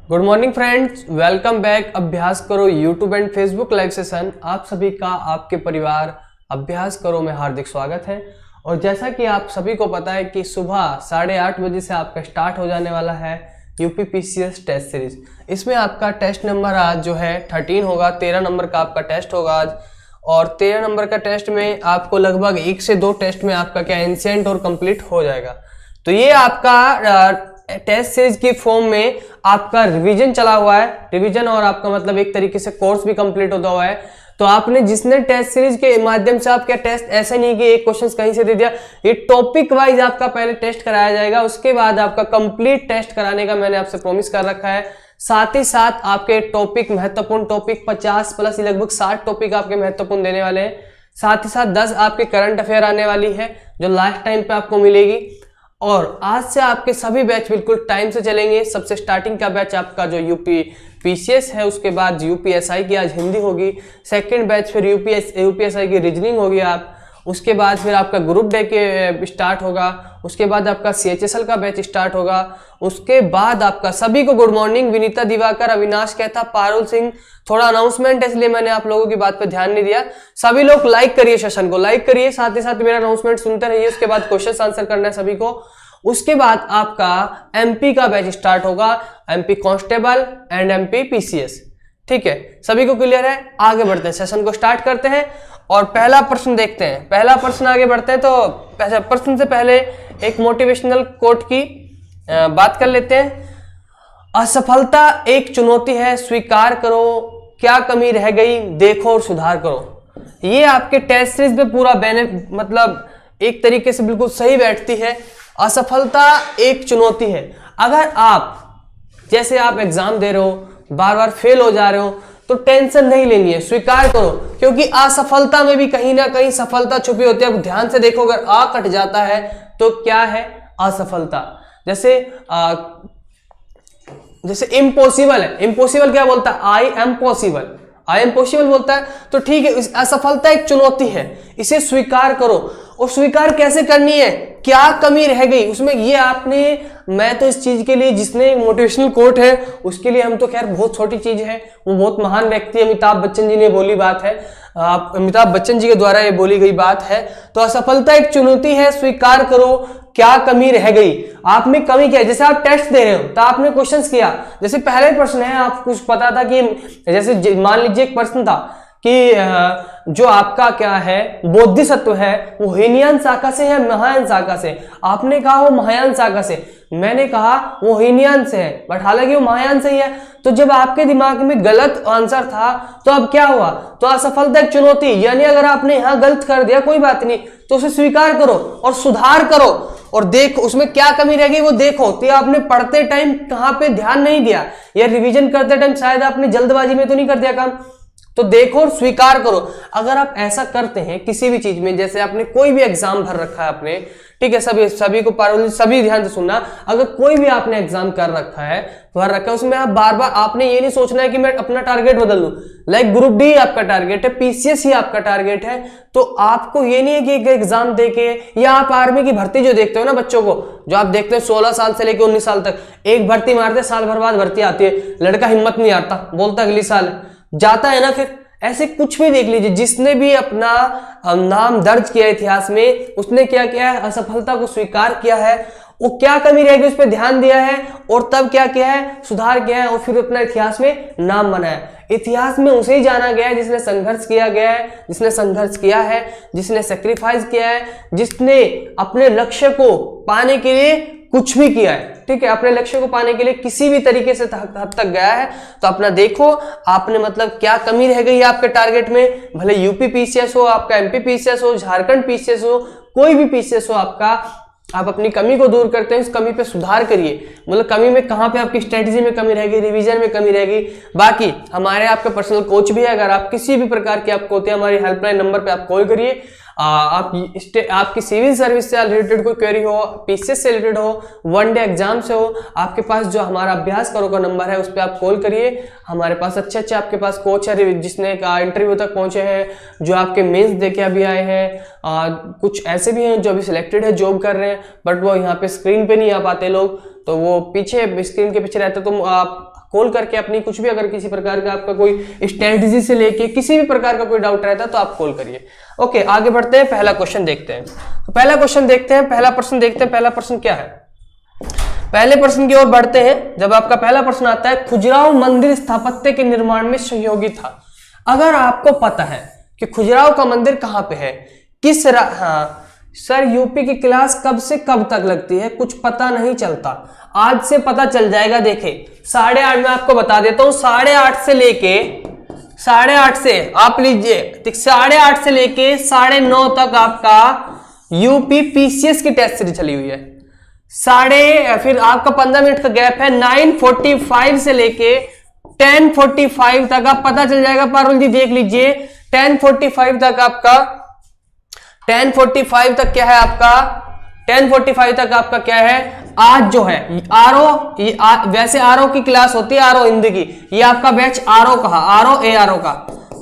Good morning friends, welcome back. अभ्यास करो YouTube and Facebook live session. आप सभी का आपके परिवार अभ्यास करो में हार्दिक स्वागत है। और जैसा कि आप सभी को पता है कि सुबह 8:30 बजे से आपका स्टार्ट हो जाने वाला है यूपीपीसीएस टेस्ट सीरीज। इसमें आपका टेस्ट नंबर आज जो है 13 होगा। 13 नंबर का आपका टेस्ट होगा आज। और 13 नंबर का टेस्ट में आपको लगभग 1 से 2 टेस्ट में आपका क्या एंशिएंट और कंप्लीट हो जाएगा। तो ये आपका टेस्ट सीरीज की फॉर्म में आपका रिवीजन चला हुआ है। रिवीजन और आपका मतलब एक तरीके से कोर्स भी कंप्लीट होता हुआ है। तो आपने जिसने टेस्ट सीरीज के माध्यम से आप क्या टेस्ट ऐसा नहीं कि एक क्वेश्चन कहीं से दे दिया, ये टॉपिक वाइज आपका पहले टेस्ट कराया जाएगा, उसके बाद आपका कंप्लीट टेस्ट कराने का मैंने आपसे प्रॉमिस कर रखा है। साथ ही साथ आपके टॉपिक महत्वपूर्ण टॉपिक 50 प्लस लगभग 60 टॉपिक आपके महत्वपूर्ण देने वाले हैं। साथ ही साथ 10 आपके करंट अफेयर आने वाली है जो लास्ट टाइम पे आपको मिलेगी। और आज से आपके सभी बैच बिल्कुल टाइम से चलेंगे। सबसे स्टार्टिंग का बैच आपका जो यूपी पीसीएस है, उसके बाद यूपीएसआई की आज हिंदी होगी। सेकंड बैच फिर यूपीएसआई की रीजनिंग होगी आप। उसके बाद फिर आपका ग्रुप डे के स्टार्ट होगा। उसके बाद आपका सीएचएसएल का बैच स्टार्ट होगा। उसके बाद आपका सभी को गुड मॉर्निंग। विनीता दिवाकर, अविनाश कहता, पारुल सिंह। थोड़ा अनाउंसमेंट है इसलिए मैंने आप लोगों की बात पर ध्यान नहीं दिया। सभी लोग लाइक करिए, सेशन को लाइक करिए, साथ ही साथ मेरा अनाउंसमेंट सुनते रहिए। उसके बाद क्वेश्चन आंसर करना है सभी को। उसके बाद आपका एमपी का बैच स्टार्ट होगा, MP constable and MP PCS. ठीक है, सभी को क्लियर है। आगे बढ़ते हैं, सेशन को स्टार्ट करते हैं और पहला प्रश्न देखते हैं। पहला प्रश्न आगे बढ़ते हैं तो प्रश्न से पहले एक मोटिवेशनल कोट की बात कर लेते हैं। असफलता एक चुनौती है, स्वीकार करो, क्या कमी रह गई देखो और सुधार करो। ये आपके टेस्ट सीरीज में पूरा मतलब एक तरीके से बिल्कुल सही बैठती है। असफलता एक चुनौती है। अगर आप जैसे आप एग्जाम दे रहे हो, बार बार फेल हो जा रहे हो, तो टेंशन नहीं लेनी है, स्वीकार करो। क्योंकि असफलता में भी कहीं ना कहीं सफलता छुपी होती है। अब ध्यान से देखो, अगर आ कट जाता है तो क्या है? असफलता। जैसे इम्पॉसिबल है, इम्पॉसिबल क्या बोलता है? I am possible, I am possible बोलता है। तो ठीक है, असफलता एक चुनौती है, इसे स्वीकार करो। और स्वीकार कैसे करनी है? क्या कमी रह गई उसमें, ये आपने, मैं तो इस चीज के लिए, जिसने मोटिवेशनल कोट है उसके लिए हम तो खैर बहुत छोटी चीज है, वो बहुत महान व्यक्ति अमिताभ बच्चन जी ने बोली बात है, अमिताभ बच्चन जी के द्वारा ये बोली गई बात है। तो असफलता एक चुनौती है, स्वीकार करो, क्या कमी रह गई। आप में कमी क्या है? जैसे आप टेस्ट दे रहे हो तो आपने क्वेश्चंस किया, जैसे पहले प्रश्न है, आप कुछ पता था कि जैसे मान लीजिए एक प्रश्न था कि जो आपका क्या है बोधिसत्व है वो हीनयान शाखा से है महायान शाखा से। आपने कहा वो महायान शाखा से, मैंने कहा वो हीनयान से है, बट हालांकि वो महायान से ही है। तो जब आपके दिमाग में गलत आंसर था तो अब क्या हुआ? तो असफलता एक चुनौती, यानी अगर आपने यहां गलत कर दिया कोई बात नहीं, तो उसे स्वीकार करो और सुधार करो और देखो उसमें क्या कमी रह गई वो देखो। तो आपने पढ़ते टाइम कहां पे ध्यान नहीं दिया, या रिवीजन करते टाइम शायद आपने जल्दबाजी में तो नहीं कर दिया काम, तो देखो और स्वीकार करो। अगर आप ऐसा करते हैं किसी भी चीज में, जैसे आपने कोई भी एग्जाम भर रखा है आपने, ठीक है, सभी को पारुल, सभी ध्यान से सुनना। अगर कोई भी आपने एग्जाम कर रखा है, भर रखा है, उसमें आप बार बार आपने ये नहीं सोचना है कि मैं अपना टारगेट बदल लूं। लाइक ग्रुप डी आपका टारगेट है, पीसीएस ही आपका टारगेट है, तो आपको ये नहीं है कि एक एग्जाम देके, या आप आर्मी की भर्ती जो देखते हो ना बच्चों को, जो आप देखते हो 16 साल से लेकर 19 साल तक, एक भर्ती मारते साल भर बाद भर्ती आती है, लड़का हिम्मत नहीं आता, बोलता अगली साल जाता है ना। फिर ऐसे कुछ भी देख लीजिए, जिसने भी अपना नाम दर्ज किया इतिहास में, उसने क्या किया है? असफलता को स्वीकार किया है, वो क्या कमी रहेगी उस पर ध्यान दिया है, और तब क्या किया है? सुधार किया है, और फिर अपना इतिहास में नाम बनाया। इतिहास में उसे ही जाना गया है जिसने संघर्ष किया गया है, जिसने संघर्ष किया है, जिसने सेक्रीफाइस किया है, जिसने अपने लक्ष्य को पाने के लिए कुछ भी किया है। ठीक है, अपने लक्ष्य को पाने के लिए किसी भी तरीके से हद तक गया है। तो अपना देखो आपने मतलब क्या कमी रह गई है आपके टारगेट में, भले यूपी पीसीएस हो, आपका एमपी पीसीएस हो, झारखंड पीसीएस हो, कोई भी पीसीएस हो आपका, आप अपनी कमी को दूर करते हैं, उस कमी पे सुधार करिए। मतलब कमी में कहां पे आपकी स्ट्रेटेजी में कमी रहेगी, रिवीजन में कमी रहेगी। बाकी हमारे आपका पर्सनल कोच भी है, अगर आप किसी भी प्रकार की आपको होती है, हमारी हेल्पलाइन नंबर पे आप कॉल करिए। आपकी सिविल सर्विस से रिलेटेड कोई क्वेरी हो, पीसीएस से रिलेटेड हो, वनडे एग्जाम से हो, आपके पास जो हमारा अभ्यास करो का नंबर है उस पर आप कॉल करिए। हमारे पास अच्छे अच्छे आपके पास कोच है जिसने इंटरव्यू तक पहुंचे हैं, जो आपके मेंस देके अभी आए हैं। कुछ ऐसे भी हैं जो अभी सिलेक्टेड है, जॉब कर रहे हैं, बट वो यहाँ पे स्क्रीन पे नहीं आ पाते लोग, तो वो पीछे स्क्रीन के पीछे रहते, तो आप कॉल करके अपनी कुछ भी, अगर किसी प्रकार का आपका कोई स्ट्रेटजी से लेके किसी भी प्रकार का कोई डाउट रहता है तो आप कॉल करिए। ओके, आगे बढ़ते हैं, पहला क्वेश्चन देखते हैं। तो पहला क्वेश्चन देखते हैं, पहला प्रश्न देखते हैं। पहला प्रश्न क्या है, पहले प्रश्न की ओर बढ़ते हैं। जब आपका पहला प्रश्न आता है, खजुराहो मंदिर स्थापत्य के निर्माण में सहयोगी था। अगर आपको पता है कि खजुराहो का मंदिर कहाँ पे है, किस हाँ सर, यूपी की क्लास कब से कब तक लगती है, कुछ पता नहीं चलता, आज से पता चल जाएगा। देखे 8:30 में आपको बता देता हूं, 8:30 से लेके 8:30 से आप लीजिए 8:30 से लेके 9:30 तक आपका यूपी पीसीएस की टेस्ट सीरीज चली हुई है। फिर आपका 15 मिनट का गैप है, 9:45 से लेके 10:45 तक आप पता चल जाएगा। पारुल जी देख लीजिए 10:45 तक आपका 10:45 तक क्या है आपका, 10:45 तक आपका क्या है, आज जो है आरओ, वैसे आरओ की क्लास होती है, आरओ हिंदी की, ये आपका बैच आरओ कहा, आरओ ए आरओ का,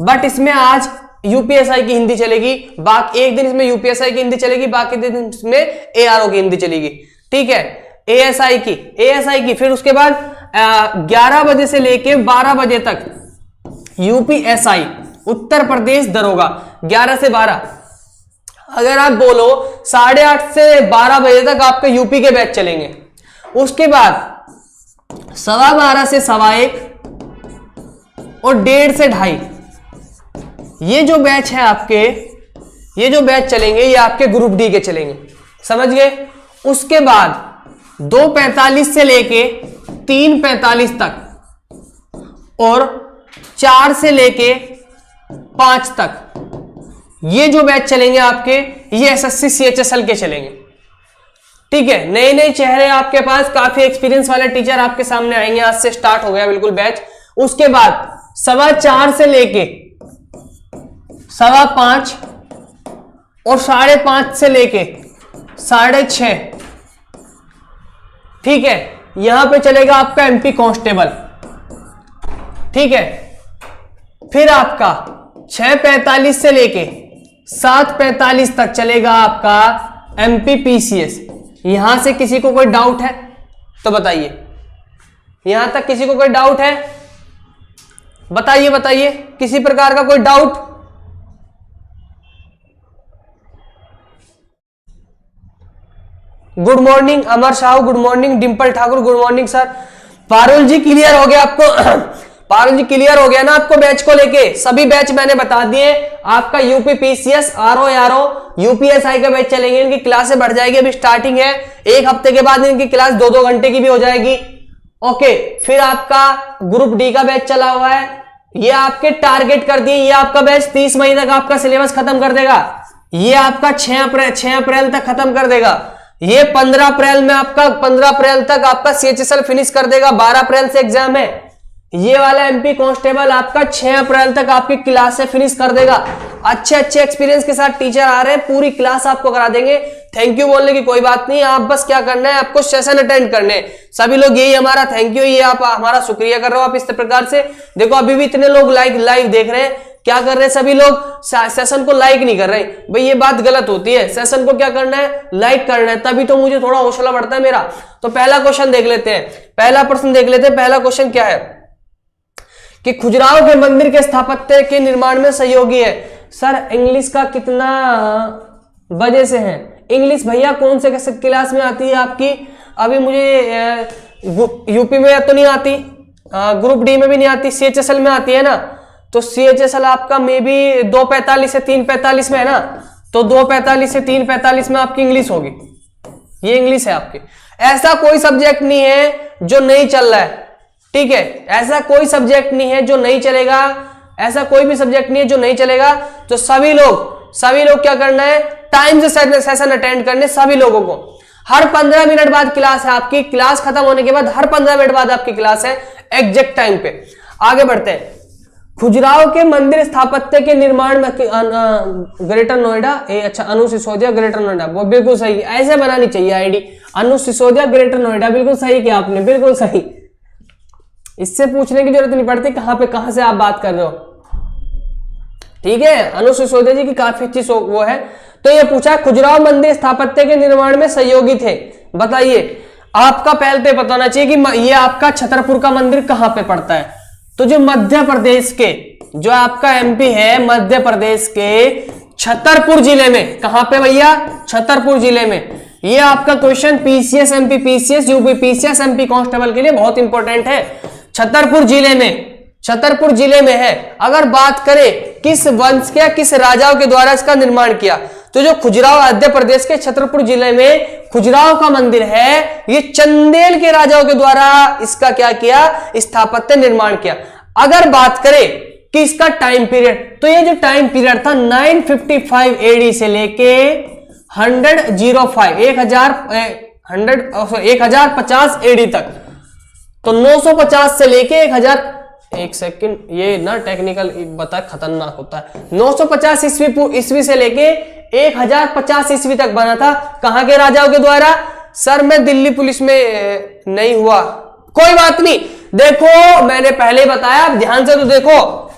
बट इसमें आज यूपीएसआई की हिंदी चलेगी। बाकी एक दिन इसमें यूपीएसआई की हिंदी चलेगी, बाकी दिन इसमें एआरओ की हिंदी चलेगी। ठीक है, एएसआई की फिर उसके बाद 11 बजे से लेके 12 बजे तक यूपीएसआई उत्तर प्रदेश दरोगा 11 से 12। अगर आप बोलो 8:30 से 12 बजे तक आपके यूपी के बैच चलेंगे। उसके बाद 12:15 से 1:15 और 1:30 से 2:30 ये जो बैच है आपके, ये जो बैच चलेंगे ये आपके ग्रुप डी के चलेंगे, समझ गए। उसके बाद 2:45 से लेके 3:45 तक और 4 से लेके 5 तक ये जो बैच चलेंगे आपके, ये एसएससी सीएचएसएल के चलेंगे। ठीक है, नए नए चेहरे आपके पास, काफी एक्सपीरियंस वाले टीचर आपके सामने आएंगे, आज से स्टार्ट हो गया बिल्कुल बैच। उसके बाद 4:15 से लेके 5:15 और 5:30 से लेके 6:30, ठीक है, यहां पे चलेगा आपका एमपी कांस्टेबल। ठीक है, फिर आपका 6:45 से लेके 7:45 तक चलेगा आपका एमपी पीसीएस। यहां से किसी को कोई डाउट है तो बताइए, यहां तक किसी को कोई डाउट है, बताइए किसी प्रकार का कोई doubt. Good morning Amar Sahu, good morning Dimple Thakur, good morning sir. Parul ji clear हो गया आपको पारुल जी क्लियर हो गया ना आपको बैच को लेके, सभी बैच मैंने बता दिए। आपका यूपी पीसीएस, आरओ यूपीएसआई का बैच चलेंगे, इनकी क्लासें बढ़ जाएगी, अभी स्टार्टिंग है, एक हफ्ते के बाद इनकी क्लास 2-2 घंटे की भी हो जाएगी। ओके, फिर आपका ग्रुप डी का बैच चला हुआ है, ये आपके टारगेट कर दिए, ये आपका बैच 30 मई तक आपका सिलेबस खत्म कर देगा, ये आपका 6 अप्रैल तक खत्म कर देगा, ये 15 अप्रैल में आपका 15 अप्रैल तक आपका सीएचएसएल फिनिश कर देगा, 12 अप्रैल से एग्जाम है। ये वाला एमपी कांस्टेबल आपका 6 अप्रैल तक आपकी क्लास से फिनिश कर देगा। अच्छे एक्सपीरियंस के साथ टीचर आ रहे हैं, पूरी क्लास आपको करा देंगे। थैंक यू बोलने की कोई बात नहीं, आप बस क्या करना है, आपको सेशन अटेंड करने हैं। सभी लोग यही हमारा थैंक यू, ये आप हमारा शुक्रिया कर रहे हो आप इस प्रकार से। देखो अभी भी इतने लोग लाइव देख रहे हैं, क्या कर रहे हैं सभी लोग, सेशन को लाइक नहीं कर रहे। भाई ये बात गलत होती है, सेशन को क्या करना है, लाइक करना है, तभी तो मुझे थोड़ा हौसला बढ़ता है मेरा। तो पहला क्वेश्चन देख लेते हैं, पहला प्रश्न देख लेते हैं। पहला क्वेश्चन क्या है कि खजुराहो के मंदिर के स्थापत्य के निर्माण में सहयोगी है। सर इंग्लिश का कितना बजे से है, इंग्लिश भैया कौन से क्लास में आती है आपकी, अभी मुझे यूपी में तो नहीं आती, ग्रुप डी में भी नहीं आती, सीएचएसएल में आती है ना, तो सीएचएसएल आपका मे बी 2:45 से 3:45 में है ना, तो 2:45 से 3:45 में आपकी इंग्लिश होगी, ये इंग्लिश है आपकी। ऐसा कोई सब्जेक्ट नहीं है जो नहीं चल रहा है, ठीक है, ऐसा कोई सब्जेक्ट नहीं है जो नहीं चलेगा, ऐसा कोई भी सब्जेक्ट नहीं है जो नहीं चलेगा। तो सभी लोग क्या करना है, टाइम से सेशन अटेंड करने, सभी लोगों को। हर 15 मिनट बाद क्लास है आपकी, क्लास खत्म होने के बाद हर 15 मिनट बाद आपकी क्लास है, एग्जैक्ट टाइम पे। आगे बढ़ते हैं। खजुराहो के मंदिर स्थापत्य के निर्माण में ग्रेटर नोएडा, अच्छा अनु सिसोदिया ग्रेटर नोएडा, वो बिल्कुल सही, ऐसे बनानी चाहिए आईडी, अनु सिसोदिया ग्रेटर नोएडा, बिल्कुल सही किया आपने, बिल्कुल सही। इससे पूछने की जरूरत नहीं पड़ती कहां से आप बात कर रहे हो, ठीक है। अनु सिसोदिया जी की काफी अच्छी वो है। तो ये पूछा खजुराहो मंदिर स्थापत्य के निर्माण में सहयोगी थे, बताइए। आपका पहले तो पता होना चाहिए कि ये आपका छतरपुर का मंदिर कहां पे पड़ता है। तो जो मध्य प्रदेश के, जो आपका एमपी है, मध्य प्रदेश के छतरपुर जिले में, कहां पे भैया? छतरपुर जिले में। ये आपका question PCS MP, PCS UP, PCS MP constable के लिए बहुत इंपॉर्टेंट है। छतरपुर जिले में, छतरपुर जिले में है। अगर बात करें किस वंश के, किस राजाओं के द्वारा इसका निर्माण किया, तो जो खजुराहो, मध्य प्रदेश के छतरपुर जिले में खजुराहो का मंदिर है, ये चंदेल के राजाओं के द्वारा इसका क्या किया? स्थापत्य निर्माण किया। अगर बात करें कि इसका टाइम पीरियड, तो ये जो टाइम पीरियड था 955 एडी से लेके 1050 एडी तक, तो 950 से लेके 1000, एक सेकंड, ये ना टेक्निकल बता खतरनाक होता है। 950 ईस्वी से लेके 1050 ईस्वी तक बना था। कहां के राजाओं के द्वारा? सर मैं दिल्ली पुलिस में नहीं हुआ, कोई बात नहीं, देखो मैंने पहले बताया, ध्यान से तो देखो।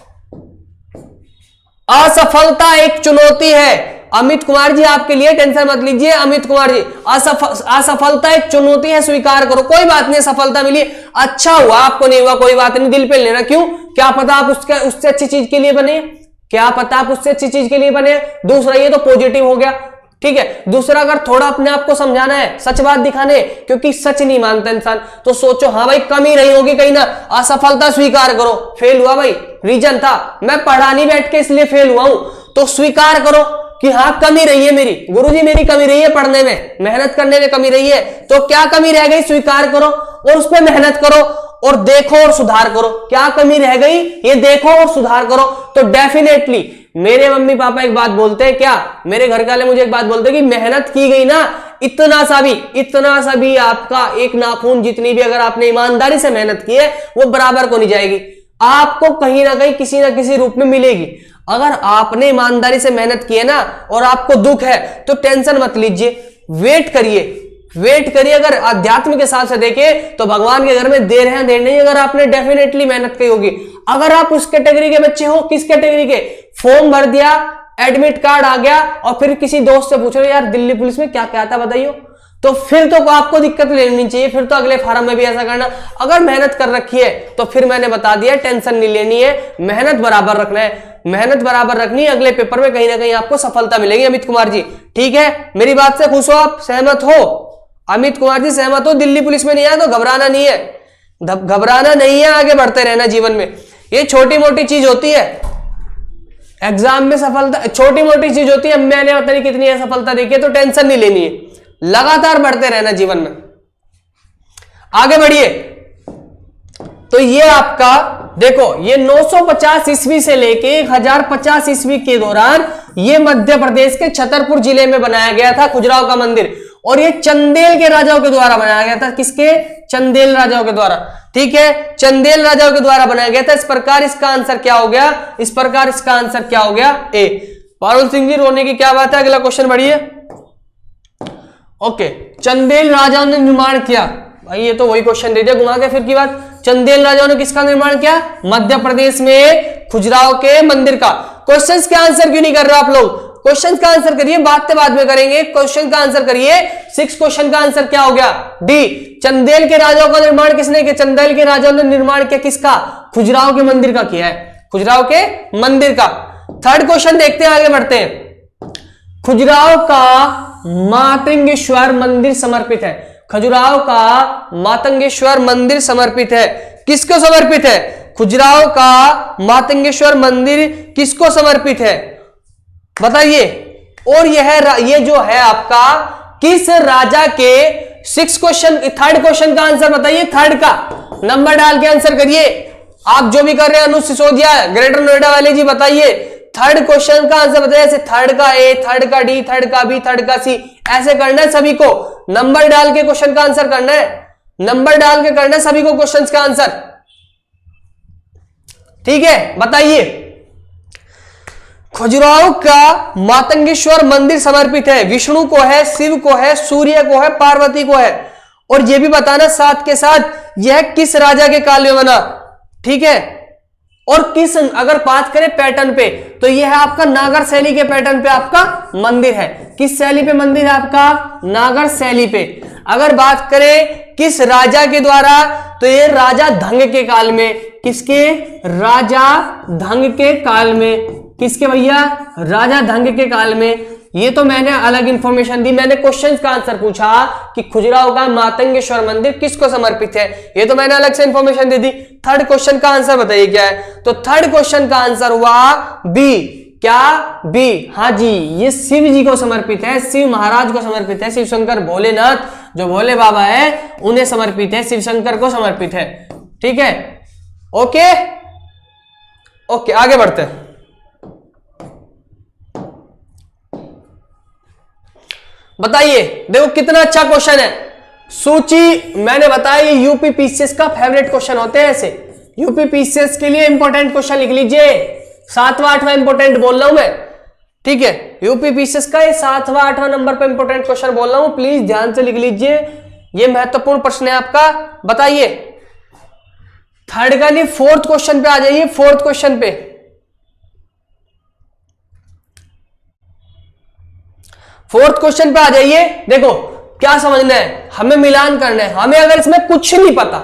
असफलता एक चुनौती है। अमित कुमार जी आपके लिए टेंशन मत लीजिए। अमित कुमार जी, असफलता एक चुनौती है, स्वीकार करो। कोई बात नहीं, सफलता मिली, अच्छा हुआ, आपको नहीं हुआ कोई बात नहीं, दिल पे लेना। क्यों? क्या पता आप उससे अच्छी चीज के लिए बने, क्या पता आप उससे अच्छी चीज के लिए बने। दूसरा ये तो पॉजिटिव हो गया, ठीक है। दूसरा, अगर थोड़ा अपने आप को समझाना है, सच बात दिखाने, क्योंकि सच नहीं मानता इंसान, तो सोचो हाँ भाई कमी रही होगी कहीं ना, असफलता स्वीकार करो। फेल हुआ भाई, रीजन था मैं पढ़ा नहीं बैठ के इसलिए फेल हुआ हूं, तो स्वीकार करो कि हाँ कमी रही है मेरी, गुरुजी मेरी कमी रही है पढ़ने में, मेहनत करने में कमी रही है। तो क्या कमी रह गई? स्वीकार करो और उस पर मेहनत करो और देखो और सुधार करो। क्या कमी रह गई? ये देखो और सुधार करो। तो डेफिनेटली मेरे मम्मी पापा एक बात बोलते हैं, क्या मेरे घर वाले मुझे एक बात बोलते हैं कि मेहनत की गई ना, इतना सा भी आपका एक नाखून जितनी भी अगर आपने ईमानदारी से मेहनत की है, वो बराबर को नहीं जाएगी, आपको कहीं ना कहीं किसी ना किसी रूप में मिलेगी। अगर आपने ईमानदारी से मेहनत की है ना और आपको दुख है, तो टेंशन मत लीजिए, वेट करिए। अगर आध्यात्म के हिसाब से देखें तो भगवान के घर में देर है देर नहीं, अगर आपने डेफिनेटली मेहनत की होगी। अगर आप उस कैटेगरी के बच्चे हो, किस कैटेगरी के? फॉर्म भर दिया, एडमिट कार्ड आ गया और फिर किसी दोस्त से पूछ रहे यार दिल्ली पुलिस में क्या क्या था बताइयो, तो फिर तो आपको दिक्कत लेनी चाहिए, फिर तो अगले फार्म में भी ऐसा करना। अगर मेहनत कर रखी है तो फिर मैंने बता दिया, टेंशन नहीं लेनी है, मेहनत बराबर रखना है, मेहनत बराबर रखनी है, अगले पेपर में कहीं ना कहीं आपको सफलता मिलेगी। अमित कुमार जी ठीक है, मेरी बात से खुश हो आप, सहमत हो? अमित कुमार जी सहमत हो? दिल्ली पुलिस में नहीं आया तो घबराना नहीं है, घबराना नहीं है, आगे बढ़ते रहना जीवन में। ये छोटी मोटी चीज होती है, एग्जाम में सफलता छोटी मोटी चीज होती है, मैंने पता नहीं कितनी है सफलता देखी है, तो टेंशन नहीं लेनी है, लगातार बढ़ते रहना जीवन में, आगे बढ़िए। तो ये आपका देखो, ये 950 ईस्वी से लेके 1050 ईस्वी के दौरान ये मध्य प्रदेश के छतरपुर जिले में बनाया गया था खजुराहो का मंदिर, और ये चंदेल के राजाओं के द्वारा बनाया गया था। किसके? चंदेल राजाओं के द्वारा, ठीक है, चंदेल राजाओं के द्वारा बनाया गया था। इस प्रकार इसका आंसर क्या हो गया? इस प्रकार इसका आंसर क्या हो गया? ए। पारुल सिंह जी रोने की क्या बात है? अगला क्वेश्चन बढ़िए। ओके, चंदेल राजाओं ने निर्माण किया, भाई ये तो वही क्वेश्चन दे दिया घुमा के फिर की बात। चंदेल राजाओं ने किसका निर्माण किया? मध्य प्रदेश में खजुराहो के मंदिर का। क्वेश्चंस का आंसर क्यों नहीं कर रहे आप लोग? क्वेश्चन का आंसर करिए, बात बाद में करेंगे, क्वेश्चन का आंसर करिए। 6 क्वेश्चन का आंसर क्या हो गया? डी। चंदेल के राजाओं का निर्माण किसने किया? चंदेल के राजाओं ने निर्माण किया किसका? खजुराहो के मंदिर का किया है, खजुराहो के मंदिर का। थर्ड क्वेश्चन देखते हैं, आगे बढ़ते हैं। खजुराहो का मातंगेश्वर मंदिर समर्पित है, खजुराहो का मातंगेश्वर मंदिर समर्पित है, किसको समर्पित है? खजुराहो का मातंगेश्वर मंदिर किसको समर्पित है बताइए। और ये जो है आपका किस राजा के? 6 क्वेश्चन, थर्ड क्वेश्चन का आंसर बताइए, थर्ड का नंबर डाल के आंसर करिए। आप जो भी कर रहे हैं, अनुज सिसोदिया, ग्रेटर नोएडा वाले जी बताइए, थर्ड क्वेश्चन का आंसर बताइए। ऐसे थर्ड का ए, थर्ड का डी, थर्ड का बी, थर्ड का सी, ऐसे करना है सभी को, नंबर डाल के क्वेश्चन का आंसर करना है, नंबर डाल के करना है सभी को क्वेश्चन का आंसर, ठीक है। बताइए, खजुराहो का मातंगेश्वर मंदिर समर्पित है, विष्णु को है, शिव को है, सूर्य को है, पार्वती को है। और यह भी बताना साथ के साथ यह किस राजा के काल में बना, ठीक है, और किस, अगर बात करें पैटर्न पे, तो यह है आपका नागर शैली के पैटर्न पे आपका मंदिर है। किस शैली पे मंदिर है आपका? नागर शैली पे। अगर बात करें किस राजा के द्वारा, तो ये राजा धंग के काल में। किसके? राजा धंग के काल में। किसके भैया? राजा धंग के काल में। ये तो मैंने अलग इंफॉर्मेशन दी, मैंने क्वेश्चन का आंसर पूछा कि खजुराहो का मातंगेश्वर मंदिर किसको समर्पित है, ये तो मैंने अलग से इंफॉर्मेशन दे दी। थर्ड क्वेश्चन का आंसर बताइए क्या है? तो थर्ड क्वेश्चन का आंसर हुआ बी। क्या? बी। हाँ जी, ये शिव जी को समर्पित है, शिव महाराज को समर्पित है, शिव शंकर भोलेनाथ जो भोले बाबा है उन्हें समर्पित है, शिव शंकर को समर्पित है। ठीक है, ओके ओके, आगे बढ़ते हैं। बताइए, देखो कितना अच्छा क्वेश्चन है। सूची मैंने बताया ये यूपी पीसीएस का फेवरेट क्वेश्चन होते हैं ऐसे। यूपी पीसीएस के लिए इंपॉर्टेंट क्वेश्चन लिख लीजिए, 7वां 8वां इंपॉर्टेंट बोल रहा हूं मैं। ठीक है, यूपी पीसीएस का ये 7वां 8वां नंबर पे इंपॉर्टेंट क्वेश्चन बोल रहा हूं, प्लीज ध्यान से लिख लीजिए, ये महत्वपूर्ण प्रश्न है आपका। बताइए, थर्ड का नहीं, फोर्थ क्वेश्चन पे आ जाइए। फोर्थ क्वेश्चन पे, फोर्थ क्वेश्चन पे आ जाइए। देखो क्या समझना है, हमें मिलान करना है। हमें अगर इसमें कुछ नहीं पता,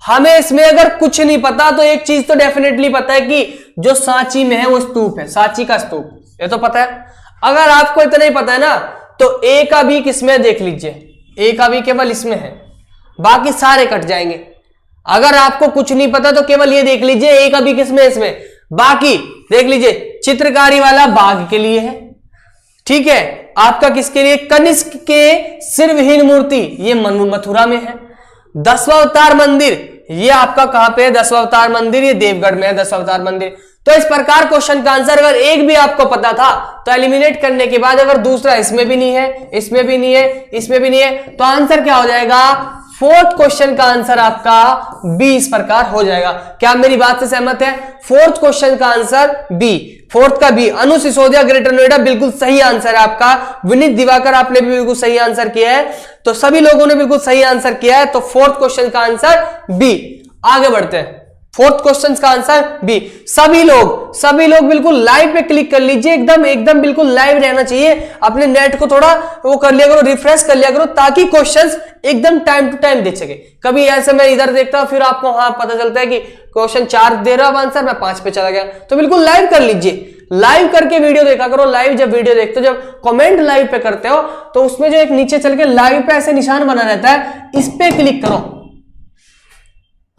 हमें इसमें अगर कुछ नहीं पता, तो एक चीज तो डेफिनेटली पता है कि जो सांची में है वो स्तूप है, सांची का स्तूप, ये तो पता है। अगर आपको इतना ही पता है ना, तो ए का भी किसमें देख लीजिए, ए का भी केवल इसमें है, बाकी सारे कट जाएंगे। अगर आपको कुछ नहीं पता तो केवल ये देख लीजिए, ए का भी किसमें, इसमें। बाकी देख लीजिए, चित्रकारी वाला बाघ के लिए है। ठीक है, आपका किसके लिए? कनिष्क के सिरविहीन मूर्ति, ये मथुरा में है। 10वां अवतार मंदिर, ये आपका कहां पे है? 10वां अवतार मंदिर ये देवगढ़ में है, 10वां अवतार मंदिर। तो इस प्रकार क्वेश्चन का आंसर अगर एक भी आपको पता था तो एलिमिनेट करने के बाद अगर दूसरा इसमें भी नहीं है, इसमें भी नहीं है, इसमें भी नहीं है, तो आंसर क्या हो जाएगा? फोर्थ क्वेश्चन का आंसर आपका बी इस प्रकार हो जाएगा। क्या आप मेरी बात से सहमत है? फोर्थ क्वेश्चन का आंसर बी, फोर्थ का बी। अनु सिसोदिया ग्रेटर नोएडा बिल्कुल सही आंसर है आपका। विनीत दिवाकर आपने भी बिल्कुल सही आंसर किया है, तो सभी लोगों ने बिल्कुल सही आंसर किया है, तो फोर्थ क्वेश्चन का आंसर बी। आगे बढ़ते हैं, फोर्थ क्वेश्चन का आंसर बी। सभी लोग बिल्कुल लाइव पे क्लिक कर लीजिए, एकदम बिल्कुल लाइव रहना चाहिए। अपने नेट को थोड़ा वो कर लिया करो, रिफ्रेश कर लिया करो, ताकि क्वेश्चंस एकदम टाइम टू टाइम देख सके। कभी ऐसे मैं इधर देखता हूं, फिर आपको हाँ पता चलता है कि क्वेश्चन 4 दे रहा आंसर, मैं 5 पे चला गया। तो बिल्कुल लाइव कर लीजिए, लाइव करके वीडियो देखा करो। लाइव जब वीडियो देखते हो, जब कमेंट लाइव पे करते हो, तो उसमें जो एक नीचे चल के लाइव पे ऐसे निशान बना रहता है, इस पे क्लिक करो।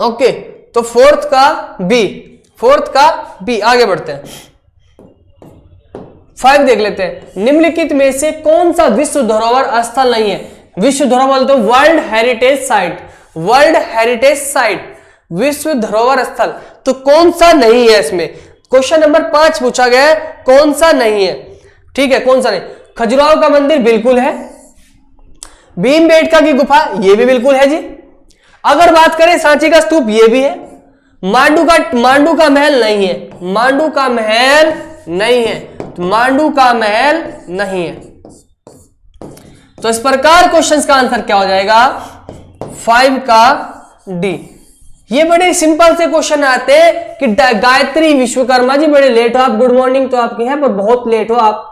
ओके, तो फोर्थ का बी, फोर्थ का बी। आगे बढ़ते हैं, 5 देख लेते हैं। निम्नलिखित में से कौन सा विश्व धरोहर स्थल नहीं है? विश्व धरोहर तो world heritage site, world heritage site, विश्व धरोहर स्थल, तो कौन सा नहीं है इसमें? क्वेश्चन नंबर 5 पूछा गया है, कौन सा नहीं है? ठीक है, कौन सा नहीं? खजुराहो का मंदिर बिल्कुल है, भीमबेटका की गुफा ये भी बिल्कुल है जी। अगर बात करें सांची का स्तूप, ये भी है। मांडू का महल नहीं है, मांडू का महल नहीं है, तो मांडू का महल नहीं है। तो इस प्रकार क्वेश्चन का आंसर क्या हो जाएगा? 5 का डी। ये बड़े सिंपल से क्वेश्चन आते हैं कि गायत्री विश्वकर्मा जी बड़े लेट हो आप, गुड मॉर्निंग तो आपकी है पर बहुत लेट हो आप।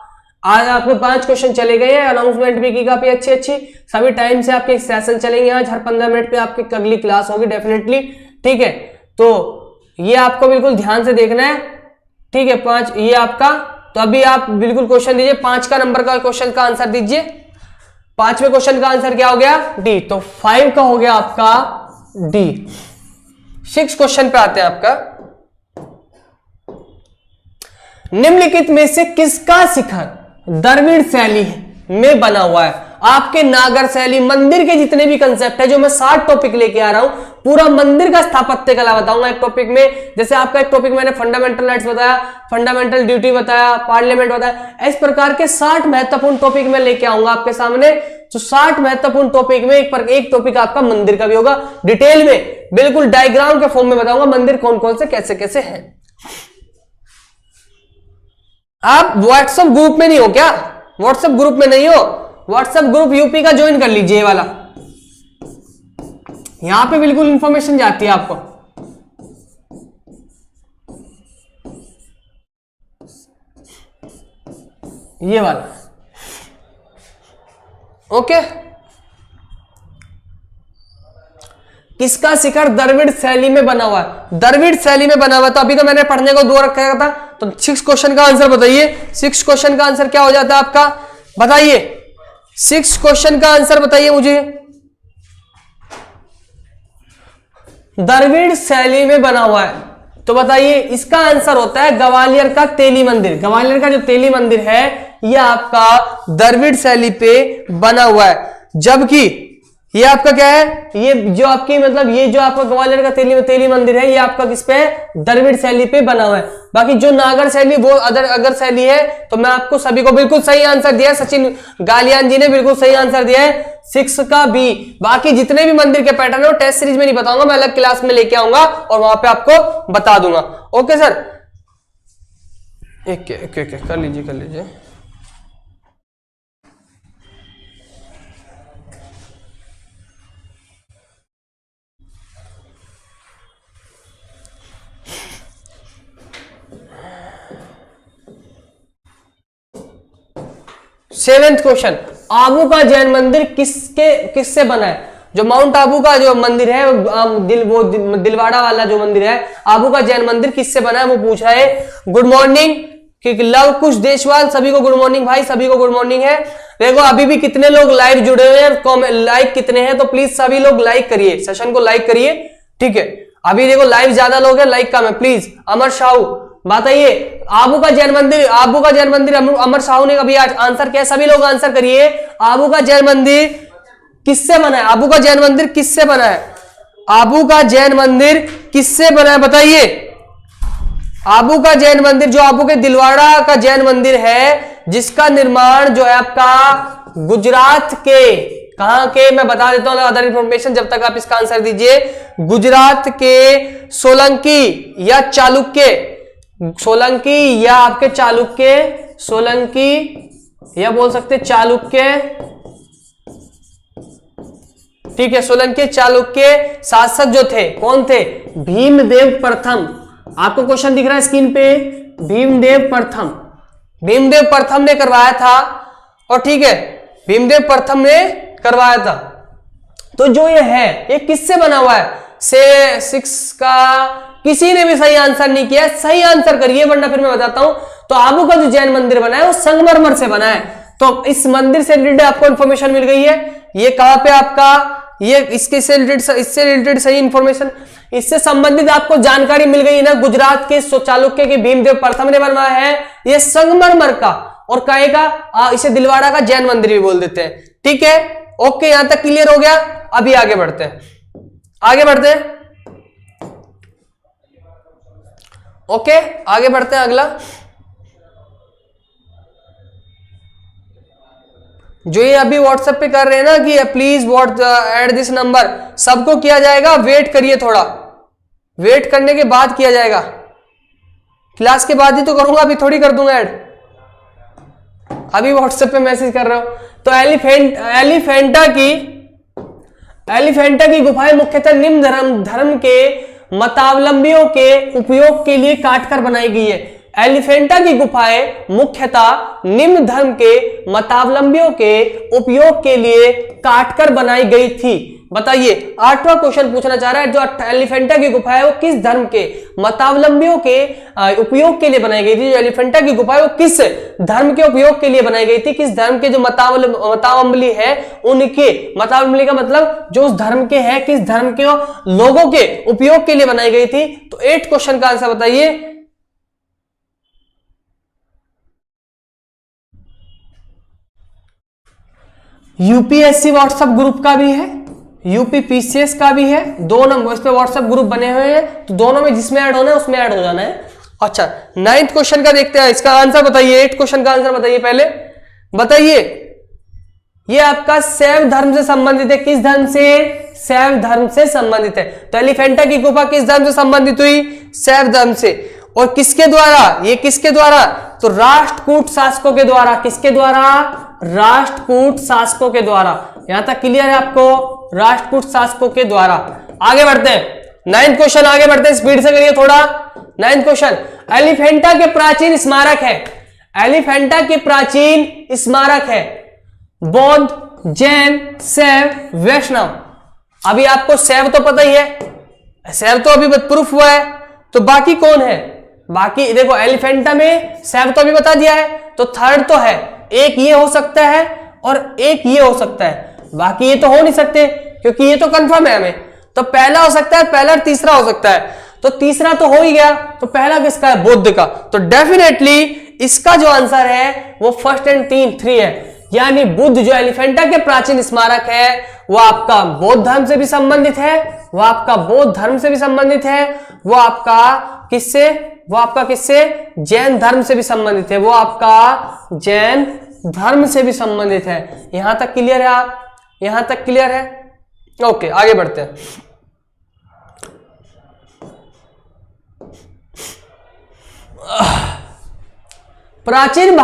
आज आपके 5 क्वेश्चन चले गए हैं, अनाउंसमेंट भी की काफी अच्छी सभी टाइम से आपके सेशन चलेंगे। आज हर 15 मिनट पे आपकी अगली क्लास होगी डेफिनेटली। ठीक है, तो ये आपको बिल्कुल ध्यान से देखना है। ठीक है, 5 ये आपका, तो अभी आप बिल्कुल क्वेश्चन दीजिए, 5 का नंबर का क्वेश्चन का आंसर दीजिए। 5वें क्वेश्चन का आंसर क्या हो गया? डी। तो 5 का हो गया आपका डी। 6 क्वेश्चन पे आते हैं आपका। निम्नलिखित में से किसका शिखर द्रविड़ शैली में बना हुआ है? आपके नागर शैली मंदिर के जितने भी कंसेप्ट है, जो मैं 7 टॉपिक लेके आ रहा हूं, पूरा मंदिर का स्थापत्य कला बताऊंगा एक टॉपिक में। जैसे आपका एक टॉपिक मैंने फंडामेंटल राइट्स बताया, फंडामेंटल ड्यूटी बताया, पार्लियामेंट बताया, इस प्रकार के 60 महत्वपूर्ण टॉपिक में लेके आऊंगा आपके सामने। तो 60 महत्वपूर्ण टॉपिक में एक टॉपिक आपका मंदिर का भी होगा, डिटेल में बिल्कुल डायग्राम के फॉर्म में बताऊंगा मंदिर कौन कौन से कैसे कैसे हैं। आप व्हाट्सएप ग्रुप में नहीं हो क्या? व्हाट्सएप ग्रुप में नहीं हो? व्हाट्सएप ग्रुप यूपी का ज्वाइन कर लीजिए वाला, यहां पे बिल्कुल इंफॉर्मेशन जाती है आपको। ये वाला, ओके। किसका शिखर द्रविड़ शैली में बना हुआ है? द्रविड़ शैली में बना हुआ है। तो अभी तो मैंने पढ़ने को 2 रखा था, तो 6 क्वेश्चन का आंसर बताइए। 6 क्वेश्चन का आंसर क्या हो जाता है आपका, बताइए। 6 क्वेश्चन का आंसर बताइए मुझे। द्रविड़ शैली में बना हुआ है, तो बताइए इसका आंसर होता है ग्वालियर का तेली मंदिर। ग्वालियर का जो तेली मंदिर है यह आपका द्रविड़ शैली पे बना हुआ है। जबकि ये आपका क्या है, ये जो आपकी मतलब ये जो आपका ग्वालियर का तेली मंदिर है, ये आपका किस पे है, द्रविड़ शैली पे बना हुआ है। बाकी जो नागर शैली वो अगर शैली है। तो मैं आपको सभी को बिल्कुल सही आंसर दिया है, सचिन गालियान जी ने बिल्कुल सही आंसर दिया है 6 का बी। बाकी जितने भी मंदिर के पैटर्न है वो टेस्ट सीरीज में नहीं बताऊंगा, मैं अलग क्लास में लेके आऊंगा और वहां पे आपको बता दूंगा। ओके सर, एक कर लीजिए। सेवेंथ क्वेश्चन, आबू का जैन मंदिर किससे बना है? जो माउंट आबू का जो मंदिर है, दिलवाड़ा वाला जो मंदिर है, आबू का जैन मंदिर किससे बना है वो पूछा है। Good morning love Kush Deshwal, सभी को गुड मॉर्निंग भाई, सभी को गुड मॉर्निंग है। देखो अभी भी कितने लोग लाइव जुड़े हुए हैं, लाइक कितने हैं, तो प्लीज सभी लोग लाइक करिए, सेशन को लाइक करिए, ठीक है। अभी देखो लाइव ज्यादा लोग हैं, लाइक कम है, प्लीज। अमर साहू बताइए, आबू का जैन मंदिर अमर साहू ने कभी आज आंसर किया, सभी लोग आंसर करिए। आबू का जैन मंदिर किससे बना है? आबू का जैन मंदिर किससे बना है? आबू का जैन मंदिर किससे बना है बताइए। आबू का जैन मंदिर, जो आबू के दिलवाड़ा का जैन मंदिर है, जिसका निर्माण जो है आपका गुजरात के, कहां के मैं बता देता हूं अदर इंफॉर्मेशन, जब तक आप इसका आंसर दीजिए। गुजरात के सोलंकी या चालुक्य, सोलंकी या आपके चालुक्य, सोलंकी या बोल सकते चालुक्य, ठीक है। सोलंकी चालुक्य शासक जो थे, कौन थे? भीमदेव प्रथम। आपको क्वेश्चन दिख रहा है स्क्रीन पे, भीमदेव प्रथम ने करवाया था, और ठीक है, भीमदेव प्रथम ने करवाया था। तो जो ये है ये किससे बना हुआ है? से 6 का किसी ने भी सही आंसर नहीं किया, सही आंसर करिए वरना फिर मैं बताता हूं। तो आबू का जो जैन मंदिर बना है वो संगमरमर से बना है। तो इस मंदिर से रिलेटेड आपको इंफॉर्मेशन मिल गई है। ये कहां पे आपका, ये इससे रिलेटेड सही इंफॉर्मेशन, इससे संबंधित आपको जानकारी मिल गई ना। गुजरात के चालुक्य के भीमदेव प्रथम ने बनवाया है ये संगमरमर का, और कहे का इसे दिलवाड़ा का जैन मंदिर भी बोल देते हैं, ठीक है। ओके, यहां तक क्लियर हो गया। अभी आगे बढ़ते हैं। ओके, आगे बढ़ते हैं। अगला जो ये अभी व्हाट्सएप पे कर रहे हैं ना कि प्लीज ऐड दिस नंबर, सबको किया जाएगा। वेट करिए, थोड़ा वेट करने के बाद किया जाएगा। क्लास के बाद ही तो करूंगा, अभी थोड़ी कर दूंगा ऐड। अभी व्हाट्सएप पे मैसेज कर रहा हूं। तो एलिफेंटा की गुफाएं मुख्यतः निम्न धर्म के मतावलंबियों के उपयोग के लिए काटकर बनाई गई है। एलिफेंटा की गुफाएं मुख्यतः निम्न धर्म के मतावलंबियों के उपयोग के लिए काटकर बनाई गई थी। बताइए, 8वां क्वेश्चन पूछना चाह रहा है, जो एलिफेंटा की गुफा है वो किस धर्म के मतावलंबियों के उपयोग के लिए बनाई गई थी? जो एलिफेंटा की गुफा है वो किस धर्म के उपयोग के लिए बनाई गई थी? किस धर्म के जो मतावलंबी है उनके, मतावलंबी का मतलब जो उस धर्म के हैं, किस धर्म के लोगों के उपयोग के लिए बनाई गई थी? तो 8 क्वेश्चन का आंसर बताइए। यूपीएससी व्हाट्सएप ग्रुप का भी है, यूपीपीसीएस का भी है, 2 नंबर इस पे व्हाट्सएप ग्रुप बने हुए हैं, तो दोनों में जिसमें ऐड होना है उसमें ऐड हो जाना है। अच्छा, 9th क्वेश्चन का देखते हैं, इसका आंसर बताइए। 8 क्वेश्चन का आंसर बताइए। पहले बताइए, ये आपका शैव धर्म से संबंधित है। किस धर्म से? शैव धर्म से संबंधित है। तो एलिफेंटा की गुफा किस धर्म से संबंधित हुई? शैव धर्म से। और किसके द्वारा? ये किसके द्वारा? तो राष्ट्रकूट शासकों के द्वारा। किसके द्वारा? राष्ट्रकूट शासकों के द्वारा। यहां तक क्लियर है आपको? राष्ट्रकूट शासकों के द्वारा। आगे बढ़ते हैं, 9th क्वेश्चन, आगे बढ़ते हैं, स्पीड से करिए थोड़ा। 9th क्वेश्चन, एलिफेंटा के प्राचीन स्मारक है। एलिफेंटा के प्राचीन स्मारक है बौद्ध, जैन, शैव, वैष्णव। अभी आपको शैव तो पता ही है, शैव तो अभी प्रूफ हुआ है, तो बाकी कौन है? बाकी देखो एलिफेंटा में शैव तो अभी बता दिया है, तो थर्ड तो है, एक ये हो सकता है और एक ये हो सकता है, बाकी ये तो हो नहीं सकते क्योंकि ये तो कंफर्म है हमें। तो पहला हो सकता है, पहला और तीसरा हो सकता है, तो तीसरा तो हो ही गया, तो पहला किसका है? बुद्ध का। तो डेफिनेटली इसका जो आंसर है वो फर्स्ट एंड 3 है, यानी बुद्ध जो एलिफेंटा के प्राचीन स्मारक है वो आपका बौद्ध धर्म से भी संबंधित है, वो आपका बौद्ध धर्म से भी संबंधित है, वो आपका किससे जैन धर्म से भी संबंधित है, वो आपका जैन धर्म से भी संबंधित है। यहां तक क्लियर है? आप यहां तक क्लियर है? ओके, आगे बढ़ते हैं। प्राचीन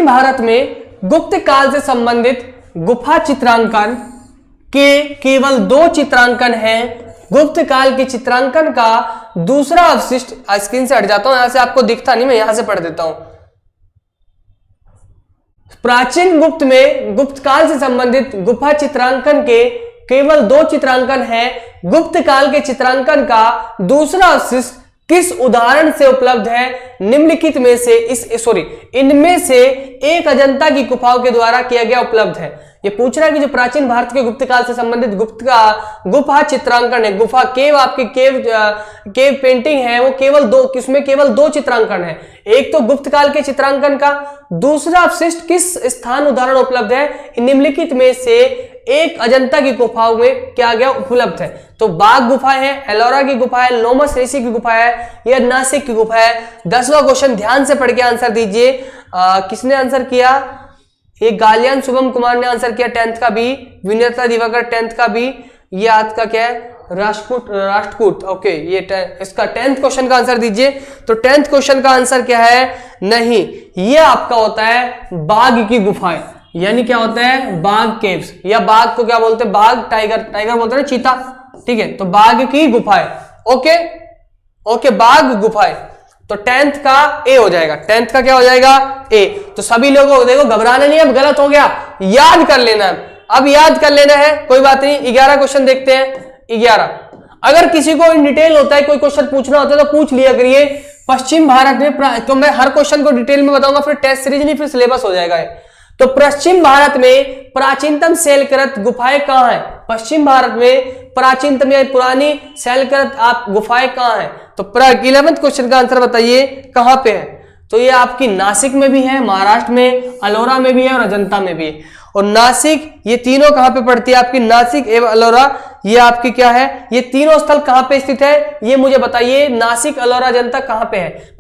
भारत में गुप्त काल से संबंधित गुफा चित्रांकन के केवल 2 चित्रांकन हैं। गुप्त काल के चित्रांकन का दूसरा अवशिष्ट, स्क्रीन से हट जाता हूं, यहां से आपको दिखता नहीं, मैं यहां से पढ़ देता हूं। प्राचीन गुप्त काल से संबंधित गुफा चित्रांकन के केवल 2 चित्रांकन हैं। गुप्त काल के चित्रांकन का दूसरा अवशिष्ट किस उदाहरण से उपलब्ध है? निम्नलिखित में से इनमें से एक अजंता की गुफाओं के द्वारा किया गया उपलब्ध है। ये पूछ रहा है कि जो प्राचीन भारत के गुप्त काल से संबंधित गुफा चित्रांकन है, गुफा केव, आपकी केव पेंटिंग है, वो केवल 2, किसमें केवल 2 चित्रांकन है। एक तो गुप्त काल के चित्रांकन का, दूसरा अवशिष्ट किस स्थान उदाहरण उपलब्ध है? निम्नलिखित में से एक अजंता की गुफाओं में क्या गया उपलब्ध है। तो बाघ गुफा है, एलोरा की गुफा है, लोमस ऋषि की गुफा है, या नासिक की गुफा है। 10वां क्वेश्चन ध्यान से पढ़ के आंसर दीजिए। किसने आंसर किया? ये गालियान शुभम कुमार ने आंसर किया 10th का बी, विनेता दिवाकर 10th का बी, ये आज का क्या है? राष्ट्रकूट। ओके, ये इसका 10th क्वेश्चन का आंसर दीजिए। तो 10th क्वेश्चन का आंसर क्या है? नहीं, ये आपका होता है बाघ की गुफाएं, यानी क्या होता है? बाघ केव्स, या बाघ को क्या बोलते हैं? बाघ, टाइगर बोलते हैं, चीता, ठीक है। तो बाघ की गुफाएं, ओके, बाघ गुफाएं। तो 10th का ए हो जाएगा, 10th का क्या हो जाएगा? ए। तो सभी लोगों को देखो घबराना नहीं, अब गलत हो गया, याद कर लेना है, अब याद कर लेना है, कोई बात नहीं। 11 क्वेश्चन देखते हैं। 11, अगर किसी को इन डिटेल होता है, कोई क्वेश्चन पूछना होता है तो पूछ लिया करिए। पश्चिम भारत में, तो मैं हर क्वेश्चन को डिटेल में बताऊंगा, फिर टेस्ट सीरीज नहीं, फिर सिलेबस हो जाएगा। तो पश्चिम भारत में प्राचीनतम शैलकृत गुफाएं कहां है? पश्चिम भारत में प्राचीनतम या पुरानी शैलकृत आप गुफाएं कहां है? तो 11वें क्वेश्चन का आंसर बताइए, कहां पे है? तो ये आपकी नासिक में भी है, महाराष्ट्र में, अलोरा में भी है और अजंता में भी है। और नासिक, ये तीनों कहां पे पड़ती है आपकी? नासिक एवं अलोरा, ये आपकी क्या है? ये तीनों स्थल कहां पे स्थित है? ये मुझे बताइए। नासिक, अलोरा, अजंता कहां पे है?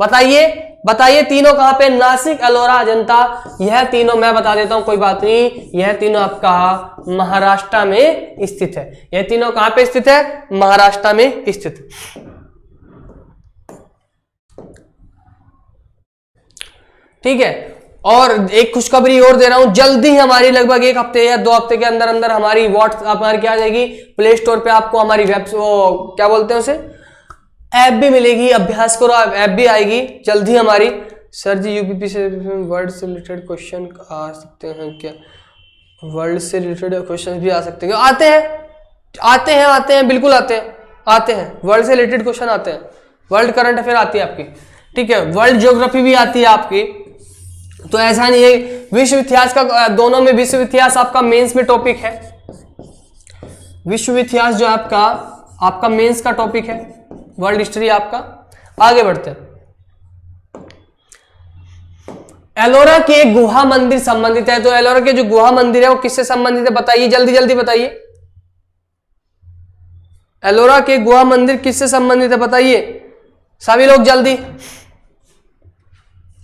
बताइए तीनों कहां पे? नासिक, अलोरा, अजंता, यह तीनों मैं बता देता हूं, कोई बात नहीं, यह तीनों आपका महाराष्ट्र में स्थित है। यह तीनों कहां पे स्थित है? महाराष्ट्र में स्थित है। ठीक है। और एक खुशखबरी और दे रहा हूं, जल्दी हमारी लगभग 1 हफ्ते या 2 हफ्ते के अंदर अंदर हमारी व्हाट्सएप हमारी क्या आ जाएगी? प्ले स्टोर पे आपको हमारी क्या बोलते हैं उसे, ऐप भी मिलेगी, अभ्यास करो, ऐप भी आएगी जल्दी हमारी। सर जी यूपीपी से वर्ड से रिलेटेड क्वेश्चन आ सकते हैं क्या? वर्ल्ड से रिलेटेड क्वेश्चन भी आ सकते हैं? आते हैं, बिल्कुल आते हैं, वर्ल्ड से रिलेटेड क्वेश्चन आते हैं, वर्ल्ड करंट अफेयर आती है आपकी, ठीक है, वर्ल्ड ज्योग्राफी भी आती है आपकी। तो ऐसा नहीं है, विश्व इतिहास का, दोनों में विश्व इतिहास आपका मेंस में टॉपिक है, विश्व इतिहास जो आपका मेंस का टॉपिक है, वर्ल्ड हिस्ट्री आपका। आगे बढ़ते हैं। एलोरा के एक गुहा मंदिर संबंधित है, तो एलोरा के जो गुहा मंदिर है वो किससे संबंधित है? बताइए, जल्दी बताइए। एलोरा के गुहा मंदिर किससे संबंधित है? बताइए सभी लोग जल्दी।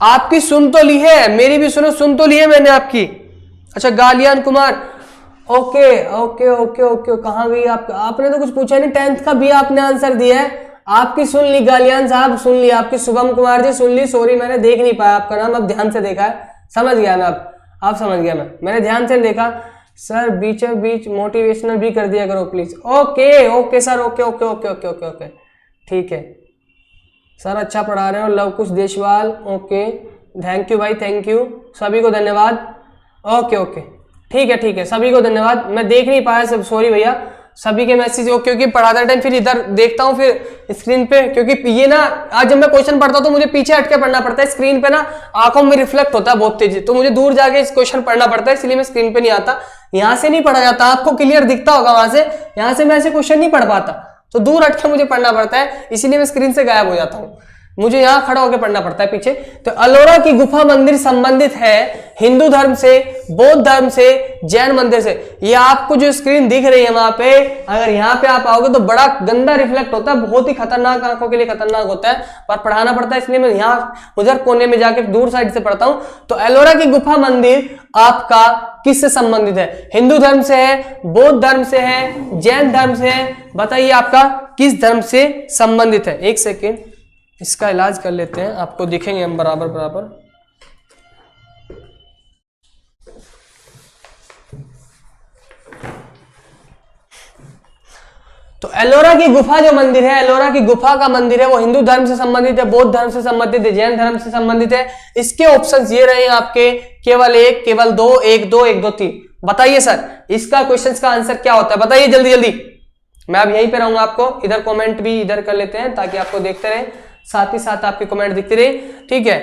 आपकी सुन तो ली है, मेरी भी सुन तो ली है मैंने आपकी। अच्छा, गालियान कुमार, ओके, कहां गई आपने तो कुछ पूछा नहीं, 10th का भी आपने आंसर दिया है, आपकी सुन ली, गालियान साहब सुन ली, आपकी शुभम कुमार जी सुन ली। सॉरी, मैंने देख नहीं पाया आपका नाम, अब ध्यान से देखा है, समझ गया मैं, अब आप समझ गया, मैंने ध्यान से देखा। सर बीच बीच मोटिवेशनल भी कर दिया करो please. Okay okay sir, okay okay okay okay okay okay, ठीक है सर, अच्छा पढ़ा रहे हो। Luv Kush Deshwal, okay thank you भाई, थैंक यू, सभी को धन्यवाद। ओके ओके ठीक है, सभी को धन्यवाद। मैं देख नहीं पाया सब, सॉरी भैया, सभी के मैसेज ओके, क्योंकि पढ़ाते टाइम फिर इधर देखता हूँ फिर स्क्रीन पे, क्योंकि ये ना आज जब मैं क्वेश्चन पढ़ता हूँ तो मुझे पीछे हट के पढ़ना पड़ता है, स्क्रीन पे ना आंखों में रिफ्लेक्ट होता है बहुत तेजी, तो मुझे दूर जाके इस क्वेश्चन पढ़ना पड़ता है, इसलिए मैं स्क्रीन पे नहीं आता। यहाँ से नहीं पढ़ा जाता, आपको क्लियर दिखता होगा वहां से, यहाँ से मैं ऐसे क्वेश्चन नहीं पढ़ पाता, तो दूर हट के मुझे पढ़ना पड़ता है, इसीलिए मैं स्क्रीन से गायब हो जाता हूँ, मुझे यहाँ खड़ा होकर पढ़ना पड़ता है पीछे। तो एलोरा की गुफा मंदिर संबंधित है हिंदू धर्म से, बौद्ध धर्म से, जैन मंदिर से। ये आपको जो स्क्रीन दिख रही है वहां पे, अगर यहाँ पे आप आओगे तो बड़ा गंदा रिफ्लेक्ट होता है, बहुत ही खतरनाक, आंखों के लिए खतरनाक होता है, पर पढ़ाना पड़ता है, इसलिए मैं यहाँ उधर कोने में जाके दूर साइड से पढ़ता हूँ। तो एलोरा की गुफा मंदिर आपका किससे संबंधित है? हिंदू धर्म से है, बौद्ध धर्म से है, जैन धर्म से है, बताइए आपका किस धर्म से संबंधित है? एक सेकेंड, इसका इलाज कर लेते हैं, आपको दिखेंगे हम बराबर बराबर। तो एलोरा की गुफा जो मंदिर है, एलोरा की गुफा का मंदिर है, वो हिंदू धर्म से संबंधित है, बौद्ध धर्म से संबंधित है, जैन धर्म से संबंधित है। इसके ऑप्शंस ये रहे आपके, केवल एक, केवल दो, एक दो, एक दो तीन। बताइए सर इसका क्वेश्चंस का आंसर क्या होता है? बताइए जल्दी जल्दी, मैं अब यहीं पे रहूंगा, आपको इधर कमेंट भी इधर कर लेते हैं ताकि आपको देखते रहे, साथ ही साथ आपके कमेंट दिखते रहे, ठीक है।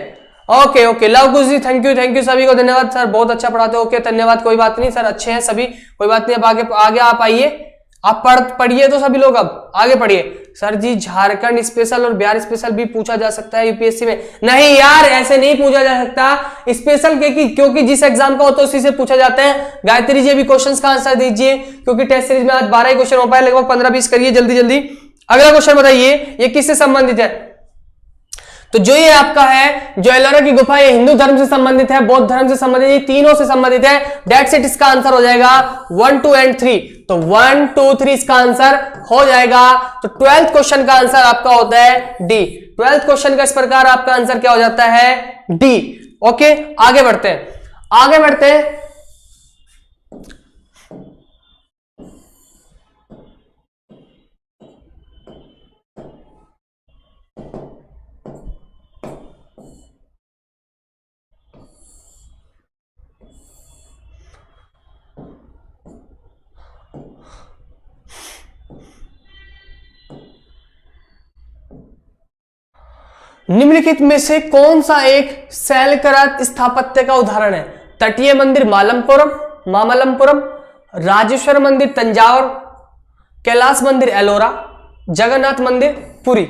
Okay okay, Luv Kush ji thank you, सभी को धन्यवाद सर, बहुत अच्छा पढ़ाते हो। ओके धन्यवाद, कोई बात नहीं सर, अच्छे हैं सभी, कोई बात नहीं। अब आगे आप आइए, आप पढ़िए तो सभी लोग, अब आगे पढ़िए। सर जी झारखंड स्पेशल और बिहार स्पेशल भी पूछा जा सकता है यूपीएससी में? नहीं यार, ऐसे नहीं पूछा जा सकता स्पेशल क्योंकि जिस एग्जाम का होता है उसी से पूछा जाता है। गायत्री जी अभी क्वेश्चंस का आंसर दीजिए, क्योंकि टेस्ट सीरीज में आज 12 ही क्वेश्चन हो पाए, लगभग 15-20 करिए जल्दी जल्दी। अगला क्वेश्चन बताइए, ये किससे संबंधित है? तो जो ये आपका है, जो एलोरा की गुफा है, हिंदू धर्म से संबंधित है, बौद्ध धर्म से संबंधित है, तीनों से संबंधित है। दैट्स इट, इसका आंसर हो जाएगा 1, 2 एंड 3। तो 1, 2, 3 इसका आंसर हो जाएगा। तो 12th क्वेश्चन का आंसर आपका होता है डी। 12th क्वेश्चन का इस प्रकार आपका आंसर क्या हो जाता है? डी। ओके, आगे बढ़ते हैं, आगे बढ़ते हैं। निम्नलिखित में से कौन सा एक शैलकृत स्थापत्य का उदाहरण है? तटीय मंदिर मामल्लपुरम, राजेश्वर मंदिर तंजावर, कैलाश मंदिर एलोरा, जगन्नाथ मंदिर पुरी।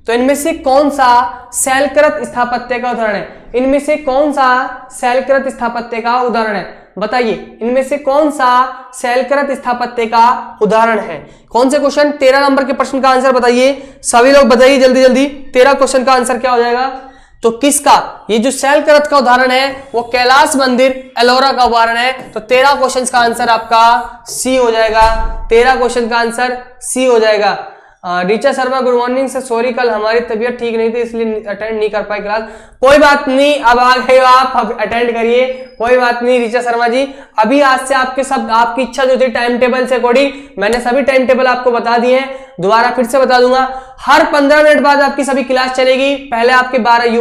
तो इनमें से कौन सा शैलकृत स्थापत्य का उदाहरण है? इनमें से कौन सा शैलकृत स्थापत्य का उदाहरण है? बताइए, इनमें से कौन सा शैलकृत स्थापत्य का उदाहरण है? कौन से क्वेश्चन? 13 नंबर के प्रश्न का आंसर बताइए, सभी लोग बताइए जल्दी जल्दी। 13 क्वेश्चन का आंसर क्या हो जाएगा? तो किसका? ये जो शैलकृत का उदाहरण है वो कैलाश मंदिर एलोरा का उदाहरण है। तो 13 क्वेश्चन का आंसर आपका सी हो जाएगा। 13 क्वेश्चन का आंसर सी हो जाएगा। Richa Sharma good morning sir, sorry कल हमारी तबीयत ठीक नहीं थी इसलिए अटेंड नहीं कर पाए क्लास। कोई बात नहीं, अब आ गए हो आप, अब अटेंड करिए, कोई बात नहीं ऋचा शर्मा जी। अभी आज से आपकी इच्छा जो थी टाइम टेबल से अकॉर्डिंग मैंने सभी टाइम टेबल आपको बता दिए हैं, दोबारा फिर से बता दूंगा। हर 15 मिनट बाद आपकी सभी क्लास चलेगी। पहले आपके 12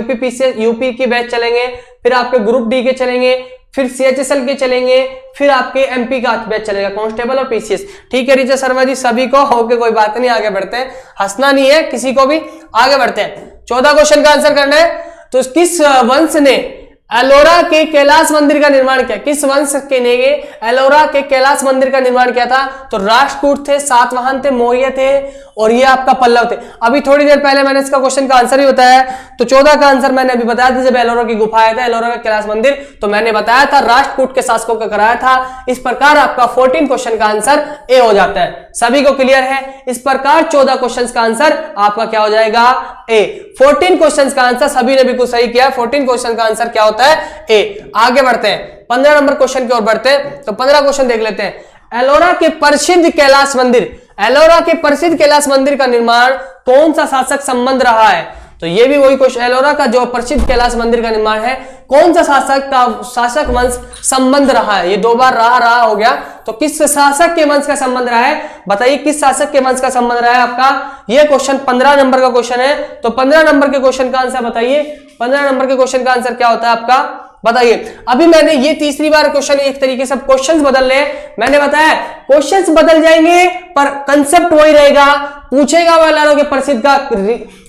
यूपी के बैच चलेंगे, फिर आपके ग्रुप डी के चलेंगे, फिर सीएचएसएल के चलेंगे, फिर आपके एमपी का बैच चलेगा, कांस्टेबल और पीसीएस। ठीक है ऋचा शर्मा जी, सभी को ओके, कोई बात नहीं, आगे बढ़ते हैं, हंसना नहीं है किसी को भी, आगे बढ़ते हैं। 14 क्वेश्चन का आंसर करना है। तो किस वंश ने एलोरा के कैलाश मंदिर का निर्माण किया? किस वंश के ने एलोरा के कैलाश मंदिर का निर्माण किया था? तो राष्ट्रकूट थे, सातवाहन थे, मौर्य थे और ये आपका पल्लव थे। अभी थोड़ी देर पहले मैंने इसका क्वेश्चन का आंसर ही बताया। तो 14 का आंसर मैंने अभी बताया था, जब एलोरा की गुफा आया था, एलोरा का कैलाश मंदिर, तो मैंने बताया था राष्ट्रकूट के शासकों का कराया था। इस प्रकार आपका 14 क्वेश्चन का आंसर ए हो जाता है। सभी को क्लियर है? इस प्रकार 14 क्वेश्चन का आंसर आपका क्या हो जाएगा? ए। 14 क्वेश्चन का आंसर सभी ने बिल्कुल सही किया। 14 क्वेश्चन का आंसर क्या होता है? ए। आगे बढ़ते हैं, 15 नंबर क्वेश्चन की ओर बढ़ते हैं। तो 15 क्वेश्चन देख लेते हैं। एलोरा के प्रसिद्ध कैलाश मंदिर, एलोरा के प्रसिद्ध कैलाश मंदिर का निर्माण कौन सा शासक संबंध रहा है? तो ये भी वही क्वेश्चन, एलोरा का जो प्रसिद्ध कैलाश मंदिर का निर्माण है, कौन सा शासक वंश संबंध रहा है? ये 2 बार रहा हो गया, तो किस शासक के वंश का संबंध रहा है? बताइए किस शासक के वंश का संबंध रहा है आपका? ये क्वेश्चन 15 नंबर का क्वेश्चन है। तो 15 नंबर के क्वेश्चन का आंसर बताइए। 15 नंबर के क्वेश्चन का आंसर क्या होता है आपका? बताइए। अभी मैंने ये तीसरी बार क्वेश्चन एक तरीके से क्वेश्चंस बदल रहे, मैंने बताया क्वेश्चंस बदल जाएंगे पर कंसेप्ट वही रहेगा। पूछेगा वाला के प्रसिद्ध का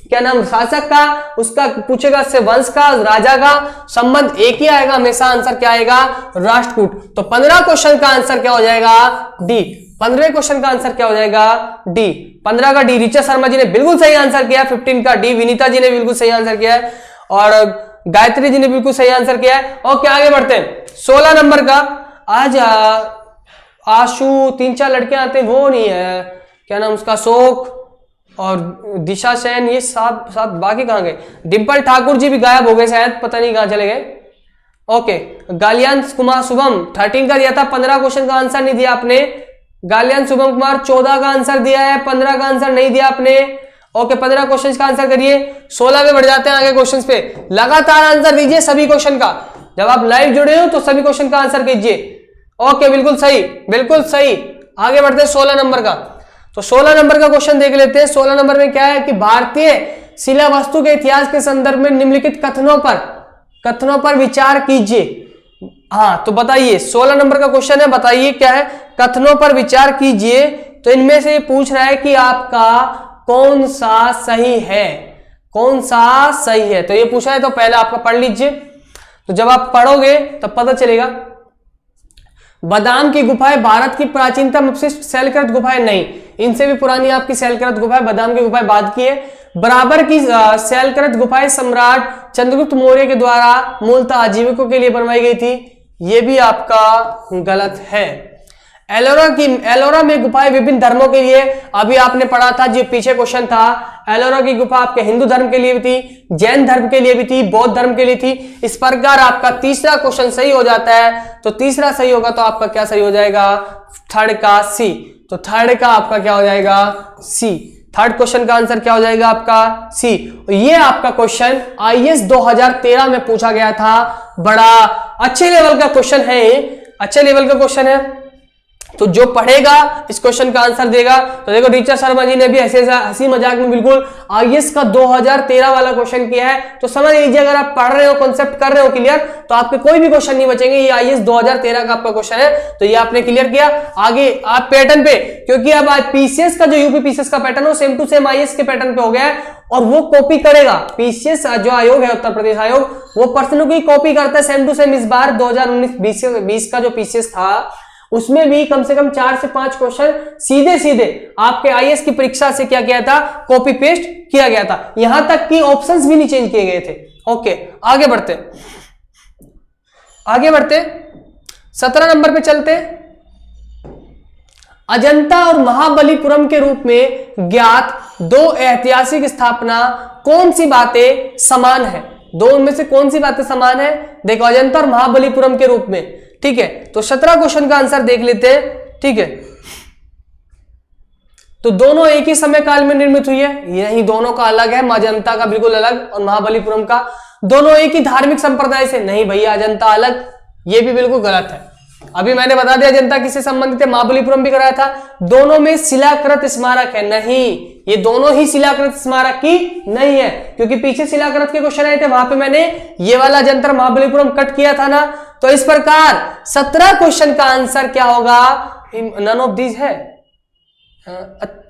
क्या नाम शासक का, उसका पूछेगा से वंश का, राजा का संबंध एक ही आएगा हमेशा। आंसर क्या आएगा? राष्ट्रकूट। तो 15 क्वेश्चन का आंसर क्या हो जाएगा? डी। 15 क्वेश्चन का आंसर क्या हो जाएगा? डी। 15 का डी। ऋचा शर्मा जी ने बिल्कुल सही आंसर किया। 15 का डी। विनीता जी ने बिल्कुल सही आंसर किया है और गायत्री जी ने बिल्कुल सही आंसर किया है। ओके आगे बढ़ते हैं। 16 नंबर का आज आशु 3-4 लड़के आते हैं, वो नहीं है क्या नाम उसका, शोक और दिशा सेन, ये साथ बाकी कहां गए? डिम्पल ठाकुर जी भी गायब हो गए शायद, पता नहीं कहां चले गए। ओके गालियान कुमार शुभम 13 का दिया था, 15 क्वेश्चन का आंसर नहीं दिया आपने। गालियान शुभम कुमार 14 का आंसर दिया है, 15 का आंसर नहीं दिया आपने। ओके 15 क्वेश्चन का आंसर करिए। 16 में बढ़ जाते हैं आगे क्वेश्चन पे। लगातार आंसर दीजिए सभी क्वेश्चन का। जब आप लाइव जुड़े हो तो सभी क्वेश्चन का आंसर कीजिए। ओके बिल्कुल सही, बिल्कुल सही। आगे बढ़ते हैं 16 नंबर का। तो 16 नंबर का क्वेश्चन देख लेते हैं। 16 नंबर में क्या है कि भारतीय शिला वस्तु के इतिहास के संदर्भ में निम्नलिखित कथनों पर विचार कीजिए। हाँ तो बताइए 16 नंबर का क्वेश्चन है, बताइए क्या है? कथनों पर विचार कीजिए। तो इनमें से पूछ रहा है कि आपका कौन सा सही है, कौन सा सही है। तो ये पूछा है तो पहले आपका पढ़ लीजिए। तो जब आप पढ़ोगे तब पता चलेगा। बादाम की गुफाएं भारत की प्राचीनतम अपशिष्ट शैलकृत गुफाएं नहीं, इनसे भी पुरानी आपकी शैलकृत गुफाएं, बादाम की गुफाएं बाद की है। बराबर की शैलकृत गुफाएं सम्राट चंद्रगुप्त मौर्य के द्वारा मूलतः आजीविकों के लिए बनवाई गई थी, ये भी आपका गलत है। एलोरा में गुफाएं विभिन्न धर्मों के लिए, अभी आपने पढ़ा था जो पीछे क्वेश्चन था, एलोरा की गुफा आपके हिंदू धर्म के लिए भी थी, जैन धर्म के लिए भी थी, बौद्ध धर्म के लिए थी। इस प्रकार आपका तीसरा क्वेश्चन सही हो जाता है। तो तीसरा सही होगा तो आपका क्या सही हो जाएगा? थर्ड का सी। तो थर्ड का आपका क्या हो जाएगा? सी। थर्ड क्वेश्चन का आंसर क्या हो जाएगा आपका? सी। ये आपका क्वेश्चन आईएएस 2013 में पूछा गया था। बड़ा अच्छे लेवल का क्वेश्चन है, अच्छे लेवल का क्वेश्चन है। तो जो पढ़ेगा इस क्वेश्चन का आंसर देगा। तो देखो ऋचा शर्मा जी ने भी हंसी मजाक में बिल्कुल आईएएस का 2013 वाला क्वेश्चन किया है। तो समझ लीजिए अगर आप पढ़ रहे हो, कॉन्सेप्ट कर रहे हो क्लियर, तो आपके कोई भी क्वेश्चन नहीं बचेंगे। ये आईएएस 2013 का आपका क्वेश्चन है, तो ये आपने क्लियर किया। आगे आप पैटर्न पे, क्योंकि अब आज पीसीएस का जो यूपी पीसीएस का पैटर्न हो सेम टू सेम आईएएस के पैटर्न पे हो गया है और वो कॉपी करेगा। पीसीएस जो आयोग है, उत्तर प्रदेश आयोग, वो प्रश्नों की कॉपी करता है सेम टू सेम। इस बार 2019-20 का जो पीसीएस था उसमें भी कम से कम 4 से 5 क्वेश्चन सीधे सीधे आपके आईएएस की परीक्षा से क्या किया था? कॉपी पेस्ट किया गया था। यहां तक कि ऑप्शंस भी नहीं चेंज किए गए थे। ओके आगे बढ़ते, आगे बढ़ते 17 नंबर पे चलते। अजंता और महाबलीपुरम के रूप में ज्ञात 2 ऐतिहासिक स्थापना कौन सी बातें समान है? 2 में से कौन सी बातें समान है? देखो अजंता और महाबलीपुरम के रूप में, ठीक है। तो 17 क्वेश्चन का आंसर देख लेते हैं, ठीक है। तो दोनों एक ही समय काल में निर्मित हुई है, यही दोनों का अलग है। अजंता का बिल्कुल अलग और महाबलीपुरम का। दोनों एक ही धार्मिक संप्रदाय से, नहीं भैया अजंता अलग, ये भी बिल्कुल गलत है। अभी मैंने बता दिया अजंता किससे संबंधित है, महाबलीपुरम भी कराया था। दोनों में शिलाकृत स्मारक है, नहीं, ये दोनों ही शिलाकृत स्मारक की नहीं है, क्योंकि पीछे शिलाकृत के क्वेश्चन आए थे, वहां पे मैंने ये वाला अजंता महाबलीपुरम कट किया था ना। तो इस प्रकार 17 क्वेश्चन का आंसर क्या होगा? नन ऑफ दीज है,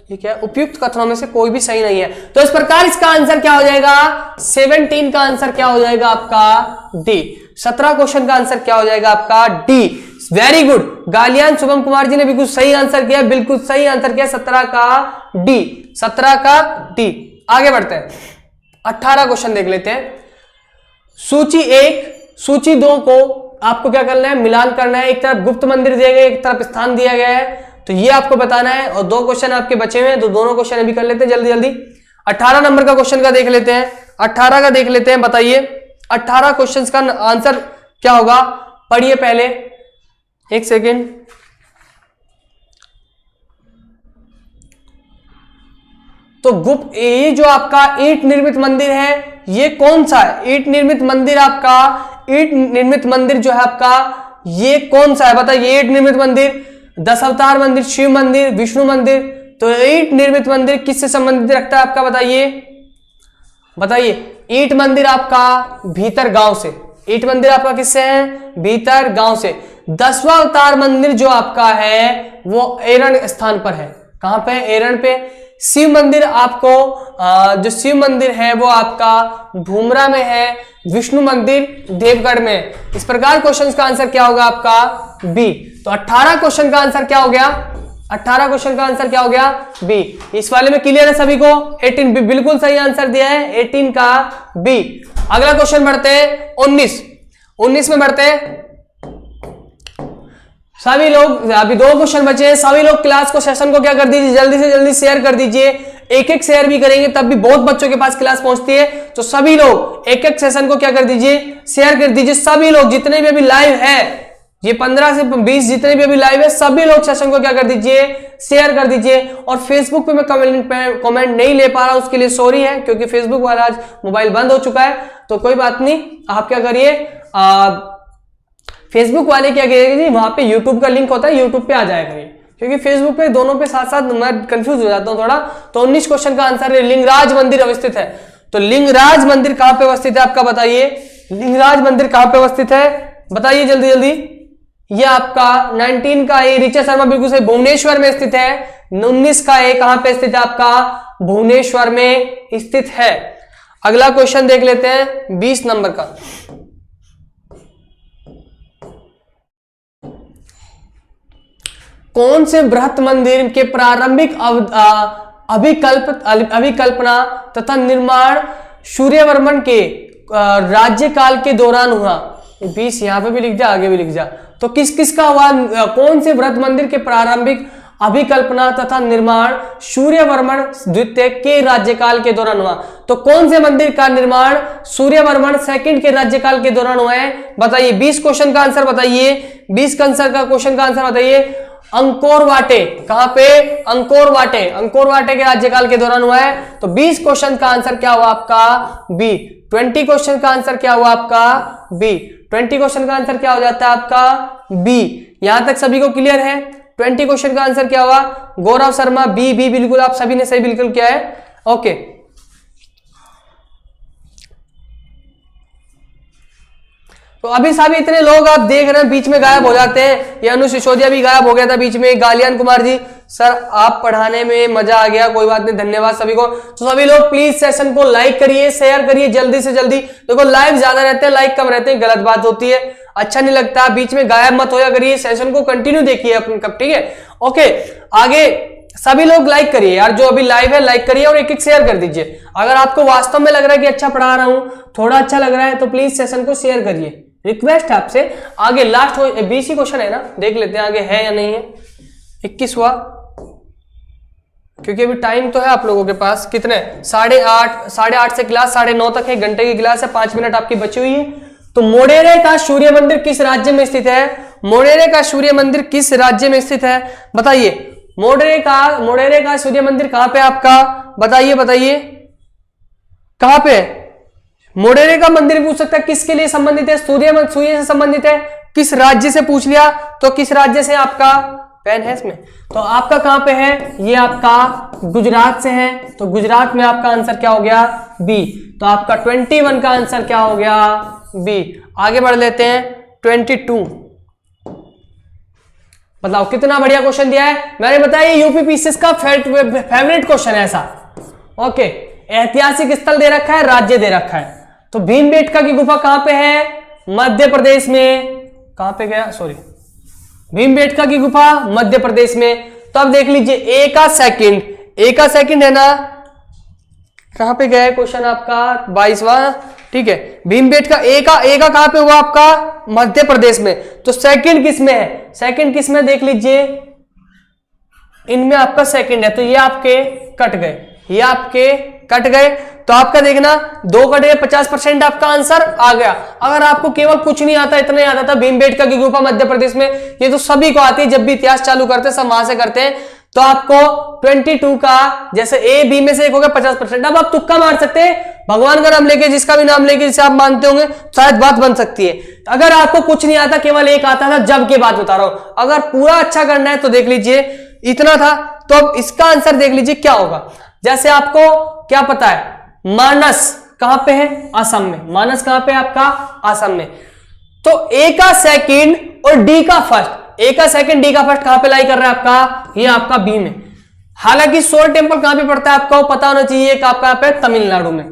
ठीक है, उपयुक्त कथनों में से कोई भी सही नहीं है। तो इस प्रकार इसका आंसर क्या हो जाएगा? 17 का आंसर क्या हो जाएगा आपका? डी। 17 क्वेश्चन का आंसर क्या हो जाएगा आपका? डी। वेरी गुड, गालियान शुभम कुमार जी ने बिल्कुल सही आंसर किया, बिल्कुल सही आंसर किया 17 का डी, 17 का डी। आगे बढ़ते हैं, 18 क्वेश्चन देख लेते हैं। सूची 1 सूची 2 को आपको क्या करना है? मिलान करना है। एक तरफ गुप्त मंदिर दिए गए, एक तरफ स्थान दिया गया है, तो ये आपको बताना है। और 2 क्वेश्चन आपके बचे हुए हैं, तो दोनों क्वेश्चन अभी कर लेते हैं जल्दी जल्दी। 18 नंबर का क्वेश्चन का देख लेते हैं, 18 का देख लेते हैं। बताइए 18 क्वेश्चन का आंसर क्या होगा? पढ़िए पहले, एक सेकेंड। तो गुप्त, ये जो आपका ईंट निर्मित मंदिर है ये कौन सा है? ईंट निर्मित मंदिर आपका, ईंट निर्मित मंदिर जो है आपका ये कौन सा है बताइए? ईंट निर्मित मंदिर, 10 अवतार मंदिर, शिव मंदिर, विष्णु मंदिर। तो ईंट निर्मित मंदिर किससे संबंधित रखता है आपका बताइए? बताइए। ईंट मंदिर आपका भीतर गांव से, ईंट मंदिर आपका किससे है? भीतर गांव से। 10वां अवतार मंदिर जो आपका है वो एरण स्थान पर है। कहां पे? एरण पे। शिव मंदिर आपको जो शिव मंदिर है वो आपका भूमरा में है। विष्णु मंदिर देवगढ़ में। इस प्रकार क्वेश्चन का आंसर क्या होगा आपका? बी। तो 18 क्वेश्चन का आंसर क्या हो गया? 18 क्वेश्चन का आंसर क्या हो गया? बी। इस वाले में क्लियर है सभी को? 18 बी बिल्कुल सही आंसर दिया है, 18 का बी। अगला क्वेश्चन बढ़ते हैं 19 में बढ़ते हैं। सभी लोग, अभी 2 क्वेश्चन बचे हैं, सभी लोग क्लास को, सेशन को क्या कर दीजिए? जल्दी से जल्दी शेयर कर दीजिए। एक शेयर भी करेंगे तब भी बहुत बच्चों के पास क्लास पहुंचती है। तो सभी लोग एक सेशन को क्या कर दीजिए? शेयर कर दीजिए। सभी लोग जितने भी अभी लाइव है, ये 15 से 20 जितने भी अभी लाइव है, सभी लोग सेशन को क्या कर दीजिए? शेयर कर दीजिए। और फेसबुक पे मैं कमेंट नहीं ले पा रहा हूं, उसके लिए सॉरी है, क्योंकि फेसबुक वाला आज मोबाइल बंद हो चुका है। तो कोई बात नहीं, आप क्या करिए, फेसबुक वाले क्या करिए, वहां पे यूट्यूब का लिंक होता है, यूट्यूब पे आ जाया करिए, क्योंकि फेसबुक पे दोनों पे साथ साथ मैं कंफ्यूज हो जाता हूं थोड़ा। तो 19 क्वेश्चन का आंसर है लिंगराज मंदिर अवस्थित है। तो लिंगराज मंदिर कहां पे अवस्थित है आपका बताइए? लिंगराज मंदिर कहां पे अवस्थित है बताइए जल्दी जल्दी। ये आपका 19 का ए, ऋचा शर्मा बिल्कुल सही, भुवनेश्वर में स्थित है। 19 का ए कहां पे स्थित है आपका? भुवनेश्वर में स्थित है। अगला क्वेश्चन देख लेते हैं 20 नंबर का। कौन से बृहत मंदिर के प्रारंभिक अभिकल्पना तथा निर्माण सूर्यवर्मन के राज्यकाल के दौरान हुआ? 20 यहां पे भी लिख जा, आगे भी लिख जा। तो किस किस का हुआ? कौन से बृहत मंदिर के प्रारंभिक अभिकल्पना तथा निर्माण सूर्यवर्मन द्वितीय के राज्यकाल के दौरान हुआ? तो कौन से मंदिर का निर्माण सूर्यवर्मन सेकंड के राज्यकाल के दौरान हुआ है बताइए? 20 क्वेश्चन का आंसर बताइए। 20 क्वेश्चन का आंसर बताइए। अंकोर वाटे, कहां पे? अंकोर वाटे के राज्यकाल के दौरान हुआ है। तो 20 क्वेश्चन का आंसर क्या हुआ आपका? बी। 20 क्वेश्चन का आंसर क्या हुआ आपका? बी। 20 क्वेश्चन का आंसर क्या हो जाता है आपका? बी। यहां तक सभी को क्लियर है? 20 क्वेश्चन का आंसर क्या हुआ? गौरव शर्मा बी। बी बिल्कुल आप सभी ने सही बिल्कुल किया है। ओके, तो अभी सभी इतने लोग आप देख रहे हैं बीच में गायब हो जाते हैं। ये अनु सिसोदिया भी गायब हो गया था बीच में। गालियान कुमार जी, सर आप पढ़ाने में मजा आ गया, कोई बात नहीं, धन्यवाद सभी को। तो सभी लोग प्लीज सेशन को लाइक करिए, शेयर करिए जल्दी से जल्दी। देखो लाइव ज्यादा रहते हैं, लाइक कम रहते हैं, गलत बात होती है, अच्छा नहीं लगता। बीच में गायब मत होया करिए, सेशन को कंटिन्यू देखिए अपन कब, ठीक है? ओके, आगे सभी लोग लाइक करिए यार, जो अभी लाइव है लाइक करिए और एक शेयर कर दीजिए। अगर आपको वास्तव में लग रहा है कि अच्छा पढ़ा रहा हूं, थोड़ा अच्छा लग रहा है, तो प्लीज सेशन को शेयर करिए, रिक्वेस्ट है आपसे। आगे लास्ट 20 ही क्वेश्चन है ना, देख लेते हैं आगे है या नहीं है। 21 हुआ, क्योंकि अभी टाइम तो है आप लोगों के पास, कितने? 8:30 से क्लास 9:30 तक 1 घंटे की क्लास है, 5 मिनट आपकी बची हुई है। तो मोढेरे का सूर्य मंदिर किस राज्य में स्थित है? मोढेरे का सूर्य मंदिर किस राज्य में स्थित है बताइए? मोढेरे का सूर्य मंदिर कहां पे आपका? बताइए कहां पे? मोढेरे का मंदिर पूछ सकता है, किसके लिए संबंधित है? सूर्य से संबंधित है। किस राज्य से पूछ लिया तो किस राज्य से? आपका पेन है इसमें, तो आपका कहां पे है? ये आपका गुजरात से है। तो गुजरात में आपका आंसर क्या हो गया? बी। तो आपका 21 का आंसर क्या हो गया? बी। आगे बढ़ लेते हैं 22। बताओ कितना बढ़िया क्वेश्चन दिया है। मैंने बताया यूपीपीसीएस का फेवरेट क्वेश्चन है ऐसा। ओके, ऐतिहासिक स्थल दे रखा है, राज्य दे रखा है। तो भीमबेटका की गुफा कहां पे है? मध्य प्रदेश में। कहां पे गया? सॉरी, भीमबेटका की गुफा मध्य प्रदेश में। तो अब देख लीजिए ए का सेकंड है ना, कहां पे गया है क्वेश्चन आपका? 22वां, ठीक है। भीमबेटका ए का कहां पे हुआ आपका? मध्य प्रदेश में। तो सेकंड किस में है? सेकंड किस में देख लीजिए, इनमें आपका सेकंड है। तो ये आपके कट गए, तो आपका देखना 2 कट गए, 50% आपका आंसर आ गया। अगर आपको केवल कुछ नहीं आता, इतना ही आता था भीमबेटका की गुफा मध्य प्रदेश में, ये तो सभी को आती है, जब भी इतिहास चालू करते हैं सब वहां से करते हैं। तो आपको 22 का जैसे ए बी में से एक हो गया 50%। अब आप तुक्का मार सकते हैं, भगवान का नाम लेके, जिसका भी नाम लेके, जिसे आप मानते होंगे, शायद बात बन सकती है। अगर आपको कुछ नहीं आता, केवल एक आता था, जब की बात बता रहा हूं, अगर पूरा अच्छा करना है तो देख लीजिए इतना था, तो अब इसका आंसर देख लीजिए क्या होगा। जैसे आपको क्या पता है, मानस कहां पे है, असम में। मानस कहां पे है आपका, असम में। तो ए का सेकंड और डी का फर्स्ट, ए का सेकंड डी का फर्स्ट कहां पे लाई कर रहा है आपका, ये आपका बी में। हालांकि सोल टेम्पल कहां पे पड़ता है आपको पता होना चाहिए, एक आपका पे तमिलनाडु में।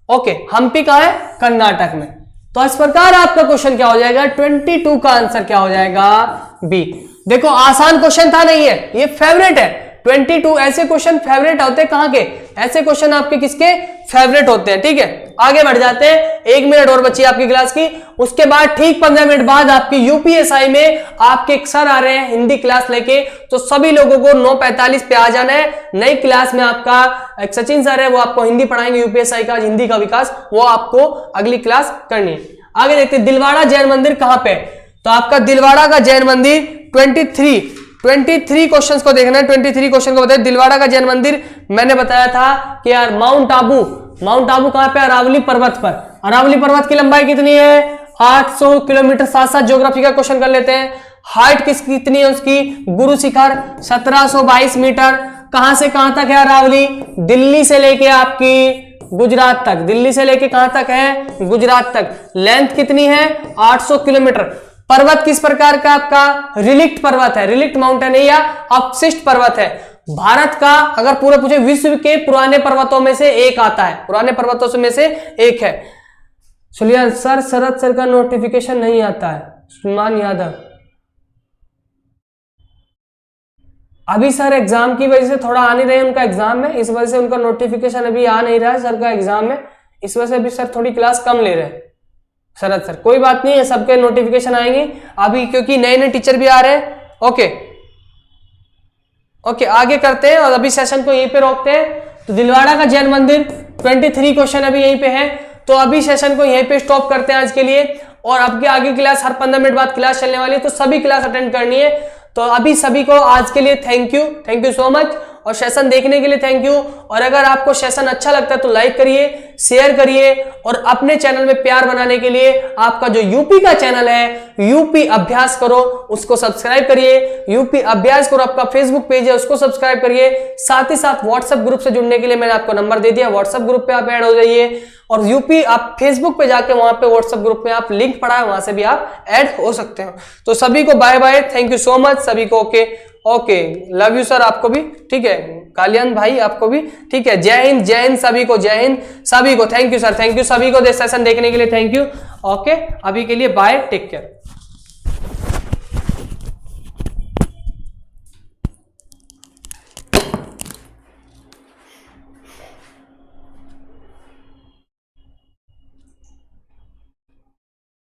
ओके, हम्पी कहां है, कर्नाटक में। तो इस प्रकार आपका क्वेश्चन क्या हो जाएगा, 22 का आंसर क्या हो जाएगा, बी। देखो आसान क्वेश्चन था, नहीं है, ये फेवरेट है। 22 ऐसे क्वेश्चन फेवरेट होते हैं, कहां के, ऐसे क्वेश्चन आपके किसके फेवरेट होते हैं। ठीक है, आगे बढ़ जाते हैं। 1 मिनट और बची आपकी क्लास की, उसके बाद ठीक 15 मिनट बाद आपकी यूपीएसआई में आपके एक सर आ रहे हैं हिंदी क्लास लेके। तो सभी लोगों को 9:45 पे आ जाना है। नई क्लास में आपका एक सचिन सर है, वो आपको हिंदी पढ़ाएंगे, यूपीएसआई का हिंदी का विकास, वो आपको अगली क्लास करनी है। आगे देखते हैं, दिलवाड़ा जैन मंदिर कहां पे, तो आपका दिलवाड़ा का जैन मंदिर 23 क्वेश्चंस को देखना है। 23 क्वेश्चन को बताइए, दिलवाड़ा का जैन मंदिर मैंने बताया था कि यार माउंट आबू कहां पे, अरावली पर्वत पर। अरावली पर्वत की लंबाई कितनी है, 800 किलोमीटर। साथ ज्योग्राफी का क्वेश्चन कर लेते हैं। हाइट कितनी है उसकी, गुरु शिखर 1722 मीटर। कहां से कहां तक है अरावली, दिल्ली से लेके आपकी गुजरात तक, दिल्ली से लेके कहां तक है, गुजरात तक। लेंथ कितनी है, 800 किलोमीटर। पर्वत किस प्रकार का आपका, रिलिक्ट पर्वत है, रिलिक्ट माउंटेन है या अपशिष्ट पर्वत है। भारत का अगर पूरा पूछे, विश्व के पुराने पर्वतों में से एक आता है, पुराने पर्वतों में से एक है। सुलियान सर, शरद सर का नोटिफिकेशन नहीं आता है। सुलेमान यादव, अभी सर एग्जाम की वजह से थोड़ा आ नहीं रहे, उनका एग्जाम है, इस वजह से उनका नोटिफिकेशन अभी आ नहीं रहा है, सर का एग्जाम है, इस वजह से अभी सर थोड़ी क्लास कम ले रहे हैं शरद सर। कोई बात नहीं है, सबके नोटिफिकेशन आएंगे अभी, क्योंकि नए नए टीचर भी आ रहे हैं। ओके, आगे करते हैं और अभी सेशन को यहीं पे रोकते हैं। तो दिलवाड़ा का जैन मंदिर 23 क्वेश्चन अभी यहीं पे है, तो अभी सेशन को यहीं पे स्टॉप करते हैं आज के लिए। और अब के आगे क्लास हर 15 मिनट बाद क्लास चलने वाली है, तो सभी क्लास अटेंड करनी है। तो अभी सभी को आज के लिए थैंक यू सो मच, और सेशन देखने के लिए थैंक यू। और अगर आपको सेशन अच्छा लगता है तो लाइक करिए, शेयर करिए, और अपने चैनल में प्यार बनाने के लिए आपका जो यूपी का चैनल है, यूपी अभ्यास करो, उसको सब्सक्राइब करिए। यूपी अभ्यास करो आपका फेसबुक पेज है, उसको सब्सक्राइब करिए। साथ ही साथ व्हाट्सएप ग्रुप से जुड़ने के लिए मैंने आपको नंबर दे दिया, व्हाट्सएप ग्रुप पे आप ऐड हो जाइए। और यूपी आप फेसबुक पे जाके वहां पे व्हाट्सएप ग्रुप में आप लिंक पड़ा है, वहां से भी आप ऐड हो सकते हो। तो सभी को bye bye, thank you so much सभी को। ओके, लव यू सर, आपको भी, ठीक है, कालियान भाई आपको भी, ठीक है। जय हिंद सभी को, जय हिंद सभी को। Thank you sir, thank you सभी को सेशन देखने के लिए, थैंक यू। ओके, अभी के लिए बाय, टेक केयर।